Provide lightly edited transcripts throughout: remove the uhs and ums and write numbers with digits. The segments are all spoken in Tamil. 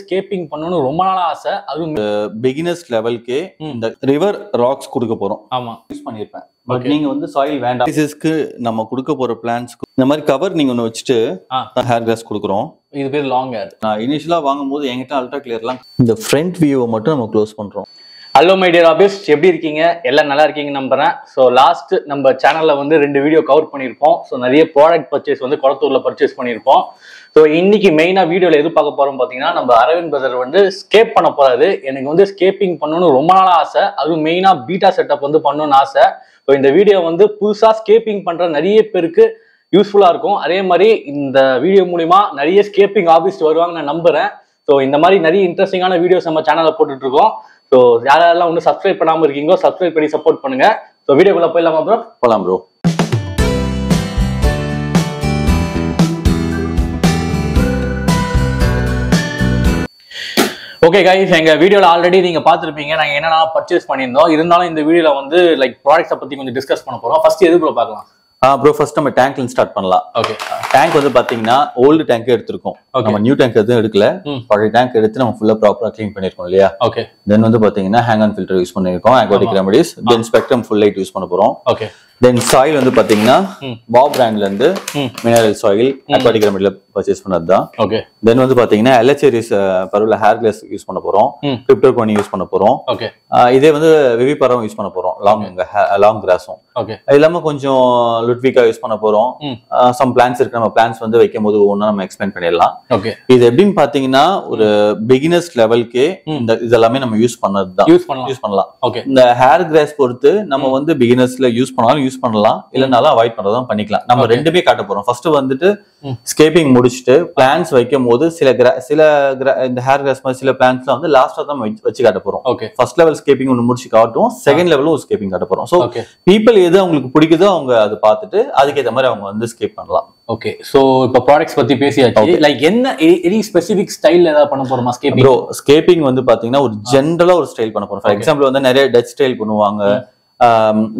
ஸ்கேப்பிங் பண்ணனும் ரொம்ப நாளா ஆசை. அது பிகினர்ஸ் லெவலுக்கு இந்த ரிவர் ராக்ஸ் கொடுக்க போறோம். ஆமா யூஸ் பண்ணிருப்பேன். பட் நீங்க வந்து சாயில் வேண்டாம். டிசீஸ்க்கு நம்ம கொடுக்க போற பிளான்ட்ஸ்க்கு இந்த மாதிரி கவர் நீங்க ஒன்னு வச்சுட்டு ஹேர் கிராஸ் கொடுக்குறோம். இது பேர் லாங் ஹேர். நான் இனிஷியலா வாங்கும்போது என்கிட்ட அல்ட்ரா கிளியர்லாம் இந்த ஃப்ரண்ட் வியூவை மட்டும் நம்ம க்ளோஸ் பண்றோம். ஹலோ மை டியர் ஆபிஸ், எப்படி இருக்கீங்க? எல்லாம் நல்லா இருக்கீங்க நம்புறேன். ஸோ லாஸ்ட் நம்ம சேனல்ல வந்து 2 வீடியோ கவர் பண்ணியிருப்போம். ஸோ நிறைய ப்ராடக்ட் பர்ச்சேஸ் வந்து கொளத்தூர்ல பர்ச்சேஸ் பண்ணியிருப்போம். ஸோ இன்னைக்கு மெயினா வீடியோல எது பார்க்க போறோம் பார்த்தீங்கன்னா, நம்ம அரவிந்த் பிரதர் வந்து ஸ்கேப் பண்ண போறாரு. எனக்கு வந்து ஸ்கேப்பிங் பண்ணணும்னு ரொம்ப நாளா ஆசை. அதுவும் மெயினா பீட்டா செட்டப் வந்து பண்ணணும்னு ஆசை. ஸோ இந்த வீடியோ வந்து புதுசா ஸ்கேப்பிங் பண்ற நிறைய பேருக்கு யூஸ்ஃபுல்லா இருக்கும். அதே மாதிரி இந்த வீடியோ மூலியமா நிறைய ஸ்கேப்பிங் ஆர்டிஸ்ட் வருவாங்க நான் நம்புறேன். ஸோ இந்த மாதிரி நிறைய இன்ட்ரெஸ்டிங்கான வீடியோஸ் நம்ம சேனல்ல போட்டுட்டு இருக்கோம். ஸோ யாரெல்லாம் ஒன்றும் சப்ஸ்கிரைப் பண்ணாமல் இருக்கீங்களோ சப்ஸ்கிரைப் பண்ணி சப்போர்ட் பண்ணுங்க. ஸோ வீடியோக்குள்ள போயிடலாமா ப்ரோ? போலாம் ப்ரோ. ஓகே கைஸ், எங்க வீடியோல ஆல்ரெடி நீங்க பார்த்துருப்பீங்க நாங்க என்னென்ன பர்ச்சேஸ் பண்ணியிருந்தோம். இருந்தாலும் இந்த வீடியோல வந்து லைக் ப்ராடக்ட்ஸை பத்தி கொஞ்சம் டிஸ்கஸ் பண்ண போறோம். ஃபர்ஸ்ட் எது ப்ரோ பார்க்கலாம்? ப்ரோ ஃபர்ஸ்ட் நம்ம டேங்க்ல ஸ்டார்ட் பண்ணலாம். ஓகே, டேங்க் வந்து பாத்தீங்கன்னா ஓல்டு டேங்க் எடுத்திருக்கோம். நம்ம நியூ டேங்க் எதுவும் எடுக்கல. பழைய டேங்க் எடுத்து நம்ம ஃபுல்லா ப்ராப்பரா க்ளீன் பண்ணிருக்கோம் இல்லையா? ஓகே. தென் வந்து பாத்தீங்கன்னா ஹேங் ஆன் ஃபில்டர் யூஸ் பண்ணிருக்கோம், அக்வாட்டிக் ரெமடிஸ். தென் ஸ்பெக்ட்ரம் ஃபுல் லைட் யூஸ் பண்ண போறோம். ஓகே. தென் சாயில் வந்து பாத்தீங்கன்னா பாப் பிராண்ட்ல இருந்து மினரல் சாயில் அக்வாட்டிக் ரெமடில பர்ச்சேஸ் பண்ணது தான். ஓகே. தென் வந்து பாத்தீங்கன்னா எல்ஹெச்ஏரிஸ் பருவல ஹேர் கிளாஸ் யூஸ் பண்ண போறோம். கிரிப்டோகோனி யூஸ் பண்ண போறோம். ஓகே. இதே வந்து விவி பரம் யூஸ் பண்ண போறோம். லாங் கிராஸும். ஓகே. இல்லாம கொஞ்சம் லுட்விகா யூஸ் பண்ண போறோம். சம் பிளான்ஸ் இருக்கு, நம்ம பிளான்ஸ் வந்து வைக்கும் போது ஒவ்வொன்றா நம்ம எக்ஸ்பிளைன் பண்ணிடலாம். ஓகே. இது எப்படின்னு பாத்தீங்கன்னா ஒரு பிகினர்ஸ் லெவலுக்கு இந்த இதெல்லாமே நம்ம யூஸ் பண்ணதுதான் யூஸ் பண்ணலாம். ஓகே. இந்த ஹேர் கிராஸ் பொறுத்து நம்ம வந்து பிகினர்ஸ்ல யூஸ் பண்ணாலும் யூஸ் பண்ணலாம், இல்லனாலும் அவாய்ட் பண்றதும் பண்ணிக்கலாம். நம்ம ரெண்டுமே காட்ட போறோம். ஃபர்ஸ்ட் வந்துட்டு ஸ்கேப்பிங் முடிச்சுட்டு பிளான்ஸ் வைக்கும் போது சில இந்த ஹேர் கிராஸ் மாதிரி சில பிளான்ஸ்ல வந்து லாஸ்டா தான் வச்சு காட்ட போறோம். ஓகே. ஃபர்ஸ்ட் லெவல் ஸ்கேப்பிங் ஒன்னு முடிச்சு காட்டுவோம், செகண்ட் லெவலும் ஸ்கேப்பிங் காட்ட போறோம். சோ பீப்பிள் எது அவங்களுக்கு பிடிக்குதோ அவங்க அதை பார்த்துட்டு அதுக்கேற்ற மாதிரி அவங்க வந்து ஸ்கேப் பண்ணலாம். ஓகே. சோ இப்போ ப்ராடக்ட்ஸ் பத்தி பேசியாச்சு. லைக் என்ன எனி ஸ்பெசிபிக் ஸ்டைல் ஏதாவது பண்ண போறோமா ஸ்கேப்பிங்? ப்ரோ ஸ்கேப்பிங் வந்து பாத்தீங்கன்னா ஒரு ஜெனரலா ஒரு ஸ்டைல் பண்ண போறோம். ஃபார் எக்ஸாம்பிள் வந்து நிறைய டச் ஸ்டைல் பண்ணுவாங்க.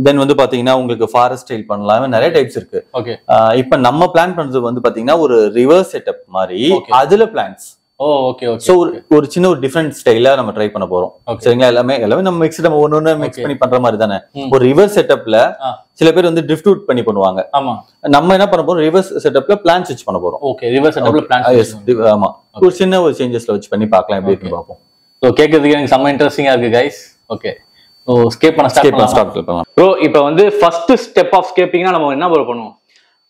தென் வந்து பாத்தீங்கன்னா உங்களுக்கு ஃபாரஸ்ட் ஸ்டைல் பண்ணலாம், நிறைய டைப்ஸ் இருக்கு. ஓகே. இப்ப நம்ம பிளான் பண்றது வந்து பாத்தீங்கன்னா ஒரு ரிவர்ஸ் செட்டப் மாதிரி, அதுல பிளான்ஸ். ஓ ஓகே ஓகே. சோ ஒரு சின்ன ஒரு டிஃபரண்ட் ஸ்டைலா நம்ம ட்ரை பண்ண போறோம். சரிங்களா? எல்லாமே நம்ம மிக்ஸ் நம்ம ஒண்ணு மிக்ஸ் பண்ணி பண்ற மாதிரி தானே. ஒரு ரிவர்ஸ் செட்டப்ல சில பேர் வந்து ட்ரிஃப்ட் அவுட் பண்ணி பண்ணுவாங்க. ஆமா. நம்ம என்ன பண்ண போறோம், ரிவர்ஸ் செட்டப்ல பிளான் ஸ்விட்ச் பண்ண போறோம். ஓகே. ரிவர்ஸ் செட்டப்ல பிளான். ஆமா. ஒரு சின்ன ஒரு சேஞ்சஸ்ல வச்சு பண்ணி பார்க்கலாம் எப்படி இருக்குன்னு பாப்போம். சோ கேக்குறதுக்கு எனக்கு செம்ம இன்ட்ரஸ்டிங்கா இருக்கு கைஸ். ஓகே. சோ ஸ்கேப் பண்ண ஸ்டார்ட் பண்ணலாம். ப்ரோ இப்போ வந்து ஃபர்ஸ்ட் ஸ்டெப் ஆஃப் ஸ்கேப்பிங்னா நம்ம என்ன ப்ரோ பண்ணுவோம்?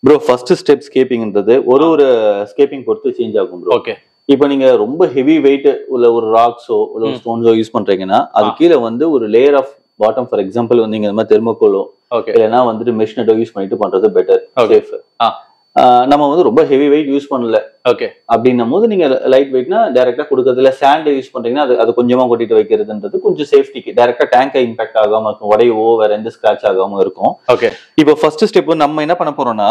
ப்ரோ ஃபர்ஸ்ட் ஸ்டெப் ஸ்கேப்பிங்ன்றது ஒரு ஸ்கேப்பிங் பொறுத்து சேஞ்ச் ஆகும் ப்ரோ. ஓகே. இப்போ நீங்க ரொம்ப ஹெவி வெயிட் உள்ள ஒரு ராக்ஸோ இல்ல ஒரு ஸ்டோன்ஸோ யூஸ் பண்றீங்கன்னா அது கீழே வந்து ஒரு layer of bottom, for example வந்து நீங்க இந்த மாதிரி தெர்மோகோலோ இல்லைன்னா வந்துட்டு மெஷ்னட்டோ யூஸ் பண்ணிட்டு பண்றது பெட்டர், சேஃப். நம்ம வந்து ரொம்ப ஹெவி வெயிட் யூஸ் பண்ணல ஓகே அப்படின்னும் போது நீங்க லைட் வெயிட்னா டைரக்டா கொடுக்கறதுல சாண்ட் யூஸ் பண்றீங்கன்னா அது கொஞ்சமா கொட்டிட்டு வைக்கிறதுன்றது கொஞ்சம் சேஃப்டிக்கு, டைரக்டா டேங்கை இம்பாக்ட் ஆகாம இருக்கும், உடையவோ வேற எந்த ஸ்கிராச் ஆகாம இருக்கும். ஓகே. இப்போ ஃபர்ஸ்ட் ஸ்டெப் நம்ம என்ன பண்ண போறோம்னா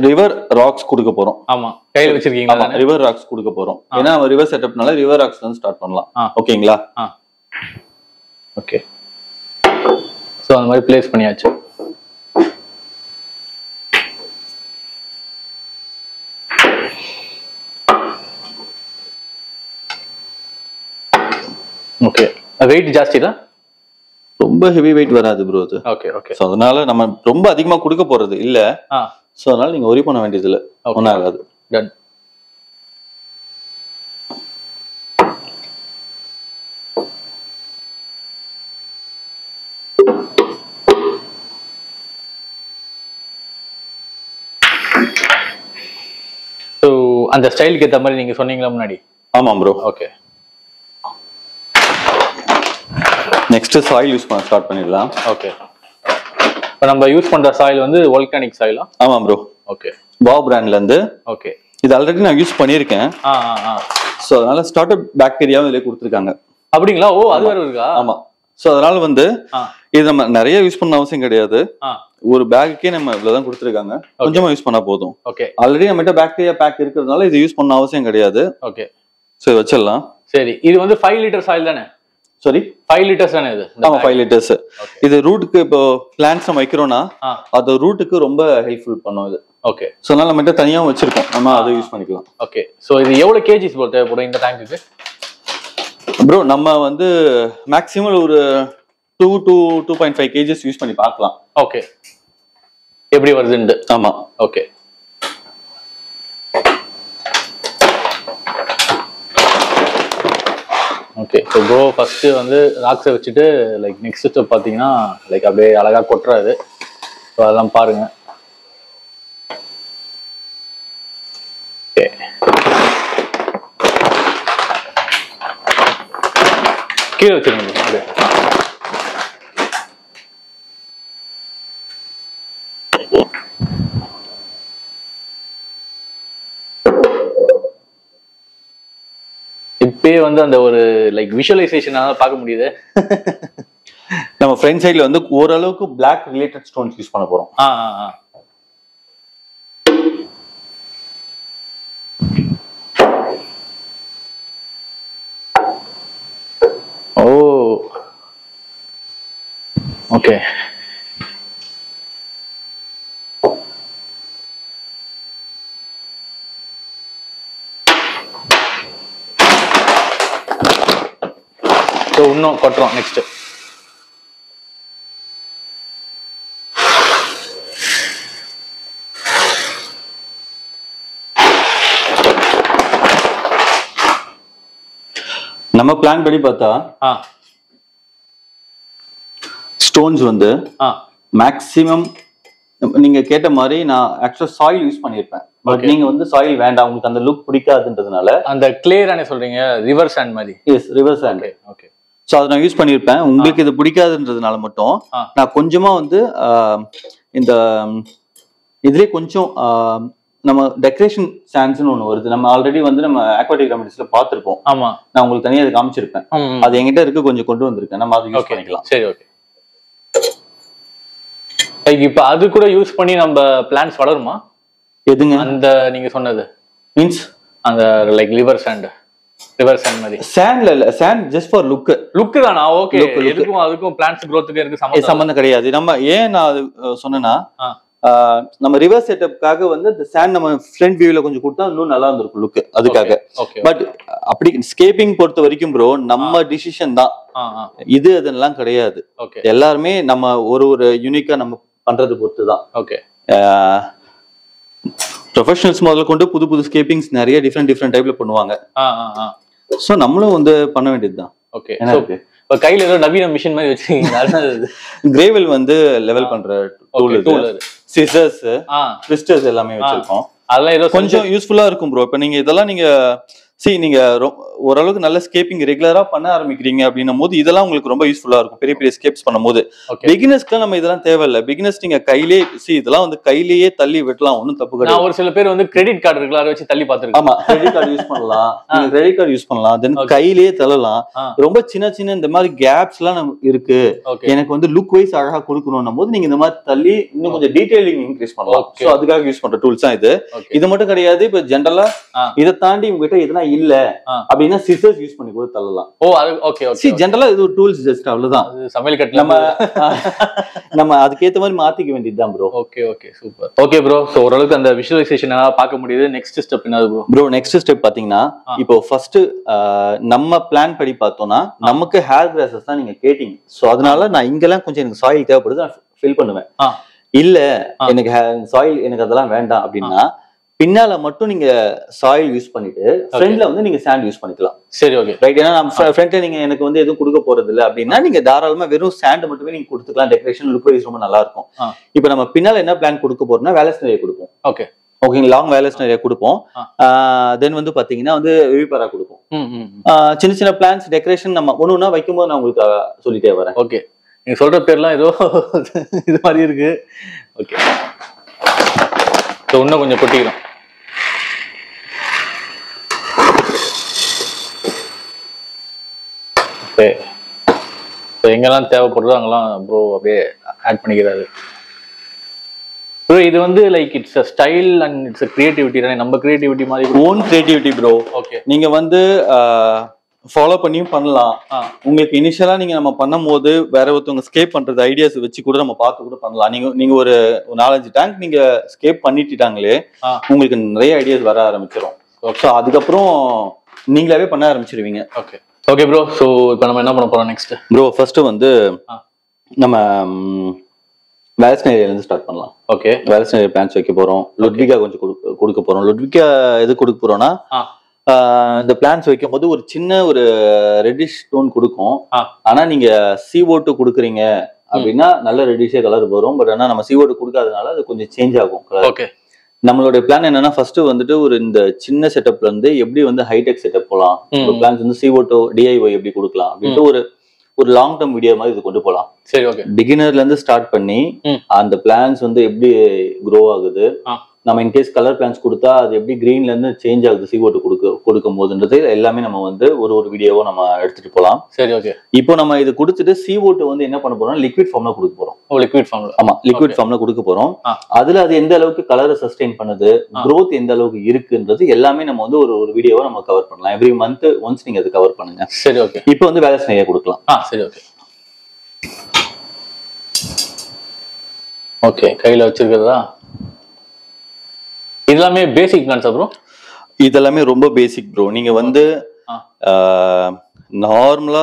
ரிவர் ராக்ஸ் கொடுக்க போறோம். ஆமா, கையில வச்சிருக்கீங்களா? ரிவர் ராக்ஸ் கொடுக்க போறோம். ஏன்னா ரிவர் செட்டப்னால ரிவர் ராக்ஸ் வந்து ஸ்டார்ட் பண்ணலாம். ஓகேங்களா? ஓகே. சோ அந்த மாதிரி பிளேஸ் பண்ணியாச்சு. ஓகே. வெயிட் ஜாஸ்தியா? ரொம்ப ஹெவி வெயிட் வராது ப்ரோ அது. Okay okay. சோ அதனால நம்ம ரொம்ப அதிகமா கொடுக்க போறது இல்ல. சோ அதனால நீங்க worry பண்ண வேண்டியது இல்ல, ஒண்ணும் ஆகாது. டன். சோ அந்த ஸ்டைலுக்கு ஏத்த மாதிரி நீங்க சொன்னீங்களா முன்னாடி? ஆமா bro. Okay. Next soil use பண்ண ஸ்டார்ட் பண்ணிடலாம். ஓகே. இப்போ நம்ம யூஸ் பண்ற சாயில் வந்து வோல்கானிக் சாயிலா? ஆமா ப்ரோ. ஓகே. பாப் பிராண்ட்ல இருந்து. ஓகே. இது ஆல்ரெடி நான் யூஸ் பண்ணியிருக்கேன். சோ அதனால ஸ்டார்ட் அப் பாக்டீரியாவும் இதுல கொடுத்துருக்காங்க. அப்படிங்களா? ஓ அது வேற இருக்கா? ஆமா. சோ அதனால வந்து இது நம்ம நிறைய யூஸ் பண்ண அவசியம் கிடையாது. ஒரு பேக்குக்கே நம்ம இவ்வளவுதான் கொடுத்துருக்காங்க, கொஞ்சமா யூஸ் பண்ணா போதும். ஓகே. ஆல்ரெடி நம்மகிட்ட பாக்டீரியா பேக் இருக்கிறதுனால இது யூஸ் பண்ண அவசியம் கிடையாது. ஓகே. சோ வச்சிடலாம். சரி, இது வந்து 5 லிட்டர் சாயில் தானே? சாரி 5 லிட்டர்ஸ் தானே இது? ஆமா 5 லிட்டர்ஸ். இது ரூட்டுக்கு இப்போ பிளான்ட்ஸ் நம்ம வைக்கிறோம்னா அது ரூட்டுக்கு ரொம்ப ஹெல்ப்ஃபுல் பண்ணும் இது. ஓகே. சோ அதனால நம்ம கிட்ட தனியா வச்சிருக்கோம், நம்ம அதை யூஸ் பண்ணிக்கலாம். ஓகே. சோ இது எவ்வளவு கேஜிஸ் ப்ரோ தேவைப்படும் இந்த டேங்க்குக்கு? ப்ரோ நம்ம வந்து மேக்ஸிமம் ஒரு 2 to 2.5 kgs யூஸ் பண்ணி பார்க்கலாம். ஓகே, எப்படி வருதுன்னு. ஆமா. Okay. Okay. So bro first வந்து ராக்ஸை வச்சுட்டு லைக் நெக்ஸ்ட் ஸ்டெப் பார்த்தீங்கன்னா லைக் அப்படியே அழகா கொட்டுறாரு. ஸோ அதெல்லாம் பாருங்க. ஓகே. கீழே வச்சிருங்க. இப்பயே வந்து அந்த ஒரு லைக் விஷுவலைசேஷனால பார்க்க முடியுது. நம்ம ஃப்ரண்ட் சைடுல வந்து ஓரளவுக்கு பிளாக் ரிலேட்டட் ஸ்டோன்ஸ் யூஸ் பண்ண போறோம். ஓ ஓகே. ஸோ இன்னும் கொட்டுறோம் நெக்ஸ்ட். நம்ம பிளான் படி பார்த்தா ஸ்டோன்ஸ் வந்து மேக்ஸிமம் நீங்க கேட்ட மாதிரி நான் ஆக்சுவலா சாயில் யூஸ் பண்ணிருப்பேன். பட் நீங்க வந்து சாயில் வேண்டாம், உங்களுக்கு அந்த லுக் பிடிக்காதுன்றதுனால அந்த கிளியரானே சொல்றீங்க, ரிவர் சாண்ட் மாதிரி. Yes, river sand. Okay. So அதை நான் யூஸ் பண்ணியிருப்பேன். உங்களுக்கு இது பிடிக்காதுன்றதுனால மட்டும் நான் கொஞ்சமா வந்து இந்த இதுலேயே கொஞ்சம் நம்ம டெக்கரேஷன் சாண்ட்ஸ்னு ஒன்று வருது. நம்ம ஆல்ரெடி வந்து நம்ம அக்வாட்டிக் ரெமெடிஸ்ல பார்த்துருப்போம். ஆமா, நான் உங்களுக்கு தனியாக அதை காமிச்சிருப்பேன். அது என்கிட்ட இருக்கு, கொஞ்சம் கொண்டு வந்திருக்கேன். நம்ம அதை யூஸ் பண்ணிக்கலாம். சரி, ஓகே. இப்ப அது கூட யூஸ் பண்ணி நம்ம பிளான்ஸ் வளருமா? எதுங்க அந்த நீங்க சொன்னது? மீன்ஸ் அந்த like liver sand, river sand மாதிரி. சாண்ட்ல இல்ல, சாண்ட் ஜஸ்ட் ஃபார் லுக் தானா? ஓகே. எதுக்கும் அதுக்கும் பிளான்ட்ஸ் growthக்கு இருக்கு சம்பந்தம் கிடையாது. நம்ம ஏன் நான் அது சொன்னேன்னா, நம்ம ரிவர் செட்டப்காக வந்து இந்த சாண்ட் நம்ம ஃப்ரண்ட் வியூல கொஞ்சம் கொடுத்தா இன்னும் நல்லா இருந்திருக்கும் லுக், அதுக்காக. பட் அப்படி ஸ்கேப்பிங் பொறுத்த வரைக்கும் ப்ரோ நம்ம டிசிஷன் தான் இது, அதெல்லாம் கிடையாது. எல்லாருமே நம்ம ஒரு யூனிக்கா நம்ம பண்றது பொறுத்து தான். ஓகே. ப்ரொஃபஷனல்ஸ் முதல்ல கொண்டு புது புது ஸ்கேப்பிங்ஸ் நிறைய டிஃப்ரெண்ட் டைப்ல பண்ணுவாங்க. சோ நம்மளும் வந்து பண்ண வேண்டியதுதான். ஓகே. இப்ப கையில ஏதோ நவீன மிஷின் மாதிரி வச்சிருக்கீங்க. கிரேவல் வந்து லெவல் பண்ற டூல் இது. சிசர்ஸ், ட்விஸ்டர்ஸ் எல்லாமே வச்சிருக்கோம். அதெல்லாம் ஏதோ கொஞ்சம் யூஸ்ஃபுல்லா இருக்கும் ப்ரோ. இப்ப நீங்க இதெல்லாம் நீங்க நீங்க ஓரளவுக்கு நல்ல ஸ்கேப்பிங் ரெகுலரா பண்ண ஆரம்பிக்கிறீங்க அப்படின்னும் போது இதெல்லாம் உங்களுக்கு ரொம்ப யூஸ்ஃபுல்லா இருக்கும். பெரிய பெரிய ஸ்கேப்ஸ் பண்ணும்போது பிகினர்ஸ்க்கு நம்ம இதெல்லாம் தேவையில்லை. பிகினர்ஸ் நீங்க கையிலே இதெல்லாம் வந்து கையிலேயே தள்ளி வெட்டலாம், ஒன்னும் தப்பு கிடையாது. ஒரு சில பேர் வந்து கிரெடிட் கார்டு இருக்குல்ல, அதை வச்சு தள்ளி பார்த்துருக்கேன். ஆமா, கிரெடிட் கார்டு யூஸ் பண்ணலாம், நீங்க கிரெடிட் கார்டு யூஸ் பண்ணலாம், தென் கையிலேயே தள்ளலாம். ரொம்ப சின்ன இந்த மாதிரி கேப்ஸ் எல்லாம் இருக்கு, எனக்கு வந்து லுக் வைஸ் அழகா கொடுக்கணும் போது நீங்க இந்த மாதிரி தள்ளி இன்னும் கொஞ்சம் டீடைலிங் இன்க்ரீஸ் பண்ணலாம். சோ அதுக்காக யூஸ் பண்ற டூல்ஸ் தான் இது. இது மட்டும் கிடையாது, இப்ப ஜெனரலா இதை தாண்டி உங்ககிட்ட இதெல்லாம் இல்ல அப்படின்னா சிசர்ஸ் யூஸ் பண்ணி கூட தள்ளலாம். ஓ, அது ஓகே. ஓகே. ஜெனரலா இது ஒரு டூல்ஸ், ஜஸ்ட் அவ்வளவுதான். சமையல் கட்டுல நம்ம அதுக்கு ஏத்த மாதிரி மாத்திக்க வேண்டியதுதான் bro. Okay, okay, super. Okay bro, so ஓரளவுக்கு அந்த விஷுவலைசேஷன் பார்க்க முடியுது. நெக்ஸ்ட் ஸ்டெப் என்னது ப்ரோ? ப்ரோ நெக்ஸ்ட் ஸ்டெப் பாத்தீங்கன்னா, இப்போ ஃபர்ஸ்ட் நம்ம பிளான் படி பார்த்தோம்னா நமக்கு ஹேர் கிராஸஸ் தான் நீங்க கேட்டீங்க. சோ அதனால நான் இங்கெல்லாம் கொஞ்சம் எனக்கு சாயில் தேவைப்படுது, நான் ஃபில் பண்ணுவேன். இல்ல எனக்கு சாயில் எனக்கு அதெல்லாம் வேண்டாம் அப்படின்னா பின்னால மட்டும் நீங்க சாயில் யூஸ் பண்ணிட்டு ஃப்ரண்ட்ல வந்து நீங்க சாண்ட் யூஸ் பண்ணிக்கலாம். சரி, ஓகே, ரைட். ஏன்னா நம்ம ஃப்ரண்ட்ல நீங்க எனக்கு வந்து எதுவும் கொடுக்க போறது இல்லை அப்படின்னா நீங்க தாராளமா வெறும் சாண்ட் மட்டுமே நீங்க கொடுத்துக்கலாம். டெக்கரேஷன் லுக் வைஸ் ரொம்ப நல்லா இருக்கும். இப்போ நம்ம பின்னால என்ன பிளான் கொடுக்க போறோம்னா வேலஸ் நிறைய கொடுப்போம். ஓகே, ஓகேங்க, லாங் வேலஸ் நிறைய கொடுப்போம். தென் வந்து பாத்தீங்கன்னா வந்து விவிபரா கொடுப்போம். சின்ன பிளான்ஸ் டெக்கரேஷன் நம்ம ஒண்ணுன்னா வைக்கும்போது நான் உங்களுக்கு சொல்லிட்டே வரேன். ஓகே. நீங்க சொல்ற பேர்லாம் ஏதோ இது மாதிரி இருக்கு. ஓகே, இன்னும் கொஞ்சம் கொட்டிக்கிறோம். எங்கெல்லாம் தேவைப்படுறதோ அங்கெல்லாம் ப்ரோ அப்படியே ஆட் பண்ணிக்கிறாரு. ப்ரோ இது வந்து like it's a style and it's a creativity தானே, நம்ம கிரியேட்டிவிட்டி மாதிரி, ஓன் கிரியேட்டிவிட்டி ப்ரோ. ஓகே. நீங்க வந்து ஃபாலோ பண்ணியும் பண்ணலாம். உங்களுக்கு இனிஷியலா நீங்க நம்ம பண்ணும்போது வேற ஒருத்தவங்க ஸ்கேப் பண்றது ஐடியாஸ் வச்சு கூட நம்ம பார்த்து கூட பண்ணலாம். நீங்க ஒரு 4-5 டேங்க் நீங்க ஸ்கேப் பண்ணிட்டாங்களே உங்களுக்கு நிறைய ஐடியாஸ் வர ஆரம்பிச்சிடும். ஸோ அதுக்கப்புறம் நீங்களாவே பண்ண ஆரம்பிச்சிருவீங்க. Okay okay bro. ஸோ இப்போ நம்ம என்ன பண்ண போறோம் நெக்ஸ்ட்? ப்ரோ ஃபர்ஸ்ட் வந்து நம்ம வேலஸ்னேரியில இருந்து ஸ்டார்ட் பண்ணலாம். ஓகே, வேலஸ்னேரி பிளான்ஸ் வைக்க போறோம். லுட்விகா கொஞ்சம் கொடுக்க போறோம். லுட்விகா எது கொடுக்க போறோம்னா இந்த பிளான்ஸ் வைக்கும் போது ஒரு சின்ன ஒரு ரெட்டிஷ் டோன் கொடுக்கும். ஆனா நீங்க CO2 கொடுக்குறீங்க அப்படின்னா நல்ல ரெட்டிஷே கலர் வரும். பட் ஆனா நம்ம CO2 கொடுக்காதனால அது கொஞ்சம் சேஞ்ச் ஆகும் கலர். ஓகே, நம்மளுடைய பிளான் என்னன்னா ஃபர்ஸ்ட் வந்துட்டு ஒரு இந்த சின்ன செட்டப்ல இருந்து எப்படி வந்து ஹைடெக் செட்டப் போலாம், பிளான்ஸ் வந்து CO2 DIY எப்படி கொடுக்கலாம் அப்படின்ட்டு ஒரு லாங் டேர்ம் வீடியோ மாதிரி இது கொண்டு போகலாம். சரி, ஓகே. பிகினர்ல இருந்து ஸ்டார்ட் பண்ணி அந்த பிளான்ஸ் வந்து எப்படி க்ரோ ஆகுது, நம்ம இன்கேஸ் கலர் பிளான்ஸ் கொடுத்தா அது எப்படி கிரீன்ல இருந்து சேஞ்ச் ஆகுது CO2 கொடுக்கும் போதுன்றது எல்லாமே நம்ம வந்து ஒரு வீடியோவோ நம்ம எடுத்துட்டு போகலாம். சரி, ஓகே. இப்போ நம்ம இது கொடுத்துட்டு CO2 வந்து என்ன பண்ண போறோம், லிக்விட் ஃபார்ம்ல கொடுக்க போறோம். லிக்விட் ஃபார்ம்ல? ஆமா, லிக்விட் ஃபார்ம்ல கொடுக்க போறோம். அதுல அது எந்த அளவுக்கு கலரை சஸ்டெயின் பண்ணுது, க்ரோத் எந்த அளவுக்கு இருக்குன்றது எல்லாமே நம்ம வந்து ஒரு வீடியோவா நம்ம கவர் பண்ணலாம். எவ்ரி மந்த் ஒன்ஸ் நீங்க அது கவர் பண்ணுங்க. சரி, ஓகே. இப்போ வந்து வேலஸ்னேரியா கொடுக்கலாம். சரி, ஓகே. ஓகே, கையில வச்சிருக்கிறதா இதெல்லாமே பேசிக் பிளான்ஸ் ப்ரோ? இதெல்லாமே ரொம்ப பேசிக் ப்ரோ. நீங்க வந்து நார்மலா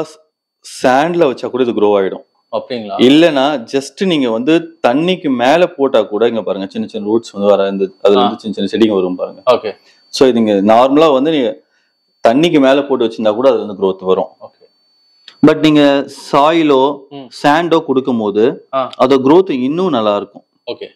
சாண்ட்ல வச்சா கூட இது க்ரோ ஆயிடும். அப்படிங்களா? இல்லனா ஜஸ்ட் நீங்க வந்து தண்ணிக்கு மேல போட்டா கூட இங்க பாருங்க சின்ன சின்ன ரூட்ஸ் வந்து வர இந்த அதுல வந்து சின்ன சின்ன செடிங்க வரும் பாருங்க. ஓகே. சோ இதுங்க நார்மலா வந்து நீங்க தண்ணிக்கு மேல போட்டு வச்சிருந்தா கூட அதுல இருந்து growth வரும். ஓகே. பட் நீங்க சாயிலோ சாண்டோ கொடுக்கும்போது அதோட growth இன்னும் நல்லா இருக்கும். ஓகே.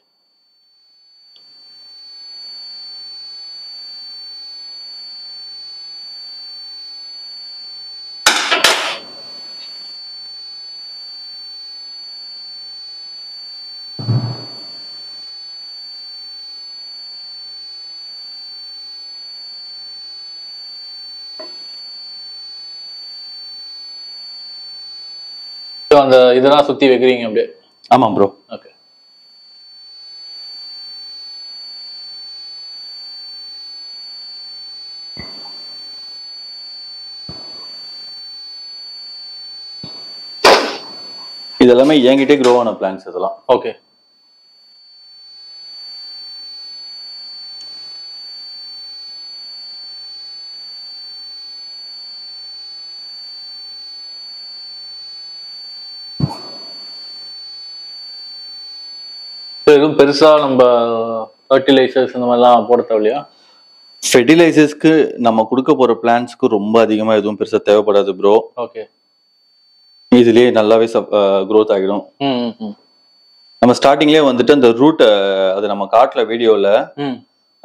அந்த இதெல்லாம் சுத்தி வைக்கிறீங்க அப்படியே? ஆமா ப்ரோ. ஓகே. இதெல்லாமே என்கிட்டே க்ரோ ஆன பிளான்ஸ் இதெல்லாம். ஓகே. எதுவும் பெருசா நம்ம ஃபர்டிலைசர்ஸ் இந்த மாதிரிலாம் போட தேவையா? ஃபெர்டிலைசர்ஸ்க்கு நம்ம கொடுக்க போற பிளான்ஸ்க்கு ரொம்ப அதிகமா எதுவும் பெருசா தேவைப்படாது ப்ரோ. ஓகே. இதுலயே நல்லாவே growth ஆகிடும். நம்ம ஸ்டார்டிங்லயே வந்துட்டு அந்த ரூட் அது நம்ம காட்டல வீடியோல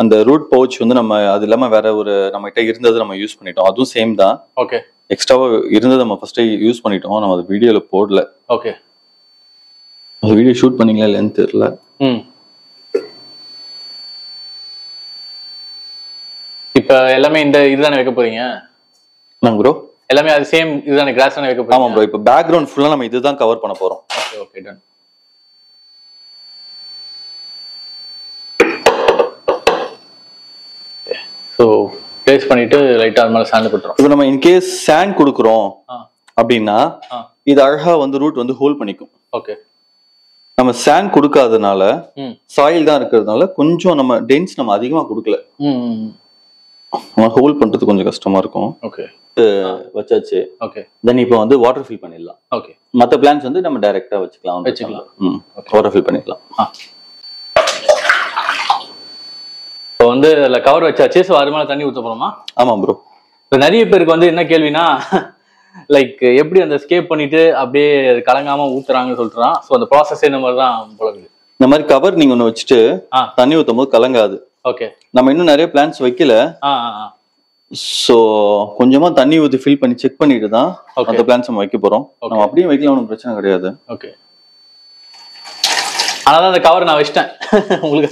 அந்த ரூட் பவுச் வந்து நம்ம அது இல்லாம வேற ஒரு நம்ம கிட்ட இருந்தது நம்ம யூஸ் பண்ணிட்டோம். அதுவும் சேம் தான். ஓகே. எக்ஸ்ட்ராவா இருந்தது நம்ம ஃபர்ஸ்ட் யூஸ் பண்ணிட்டோம். நம்ம அது வீடியோல போடல. ஓகே. அந்த வீடியோ ஷூட் பண்ணீங்களா இல்லைன்னு தெரியல. இப்ப எல்லாமே இந்த இதுதானே வைக்க போறீங்க? நாங்க ப்ரோ எல்லாமே அது சேம் இதுதானே கிராஸ் தானே வைக்க போறீங்க? ஆமா ப்ரோ. இப்ப பேக்ரவுண்ட் ஃபுல்லா நம்ம இதுதான் கவர் பண்ண போறோம். Okay, okay, done. So place பண்ணிட்டு லைட்டா அது மேல சாண்ட் போட்டுறோம். இப்போ நம்ம இன் கேஸ் சாண்ட் கொடுக்குறோம் அப்படின்னா இது அழகா வந்து ரூட் வந்து ஹோல்ட் பண்ணிக்கும். ஓகே. நம்ம சாண்ட் கொடுக்காதனால சாயில் தான் இருக்கிறதுனால கொஞ்சம் நம்ம டென்ஸ் நம்ம அதிகமா கொடுக்கல. ஹோல்ட் பண்றது கொஞ்சம் கஷ்டமா இருக்கும். ஓகே. வச்சாச்சு. ஓகே. தென் இப்போ வந்து வாட்டர் ஃபில் பண்ணிடலாம். ஓகே. மற்ற பிளான்ஸ் வந்து நம்ம டைரக்டா வச்சுக்கலாம். வாட்டர் ஃபில் பண்ணிடலாம். இப்போ வந்து அதுல கவர் வச்சாச்சு. ஸோ அது மேல தண்ணி ஊற்ற போறோமா? ஆமா ப்ரோ. இப்போ நிறைய பேருக்கு வந்து என்ன கேள்வினா லைக் எப்படி அந்த ஸ்கேப் பண்ணிட்டு அப்படியே கலங்காம ஊத்துறாங்கன்னு சொல்றான். ஸோ அந்த ப்ராசஸ் இந்த மாதிரி தான் போலகுது. இந்த மாதிரி கவர் நீங்க ஒன்று வச்சுட்டு தண்ணி ஊற்றும் போது கலங்காது. ஓகே. நம்ம இன்னும் நிறைய பிளான்ஸ் வைக்கல. ஸோ கொஞ்சமா தண்ணி ஊற்றி ஃபில் பண்ணி செக் பண்ணிட்டு தான் அந்த பிளான்ஸ் நம்ம வைக்க போறோம். நம்ம அப்படியே வைக்கலாம், ஒன்றும் பிரச்சனை கிடையாது. ஓகே. ஆனால் அந்த கவர் நான் வச்சிட்டேன் உங்களுக்கு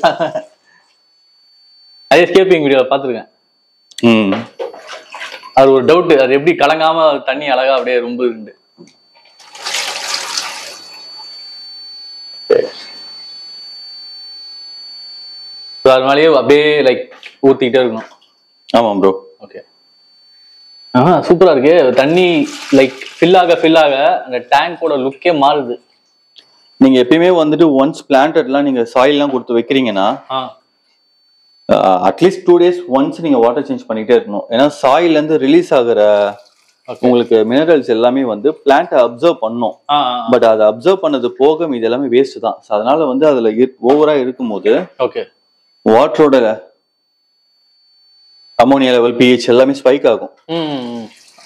அதே ஸ்கேப்பிங் வீடியோ பார்த்துருக்கேன். அது ஒரு டவுட், அது எப்படி கலங்காம தண்ணி அழகா அப்படியே ரொம்ப இருந்து. அதனாலயே அப்படியே லைக் ஊத்திக்கிட்டே இருக்கணும். ஆமா ப்ரோ. ஓகே. சூப்பரா இருக்கு. தண்ணி லைக் ஃபில் ஆக அந்த டேங்கோட லுக்கே மாறுது. நீங்க எப்பயுமே வந்துட்டு ஒன்ஸ் பிளான்டட்லாம் நீங்க சாயில்லாம் கொடுத்து வைக்கிறீங்கன்னா அட்லீஸ்ட் 2 days ஒன்ஸ் நீங்க வாட்டர் சேஞ்ச் பண்ணிட்டே இருக்கணும். ஏன்னா சாயில இருந்து ரிலீஸ் ஆகுற உங்களுக்கு மினரல்ஸ் எல்லாமே வந்து பிளான்ட்டை அப்சர்வ் பண்ணும். பட் அதை அப்சர்வ் பண்ணது போக இது எல்லாமே வேஸ்ட் தான். அதனால வந்து அதுல ஓவரா இருக்கும்போது வாட்டரோட அமோனியா லெவல், பிஹெச் எல்லாமே ஸ்பைக் ஆகும்.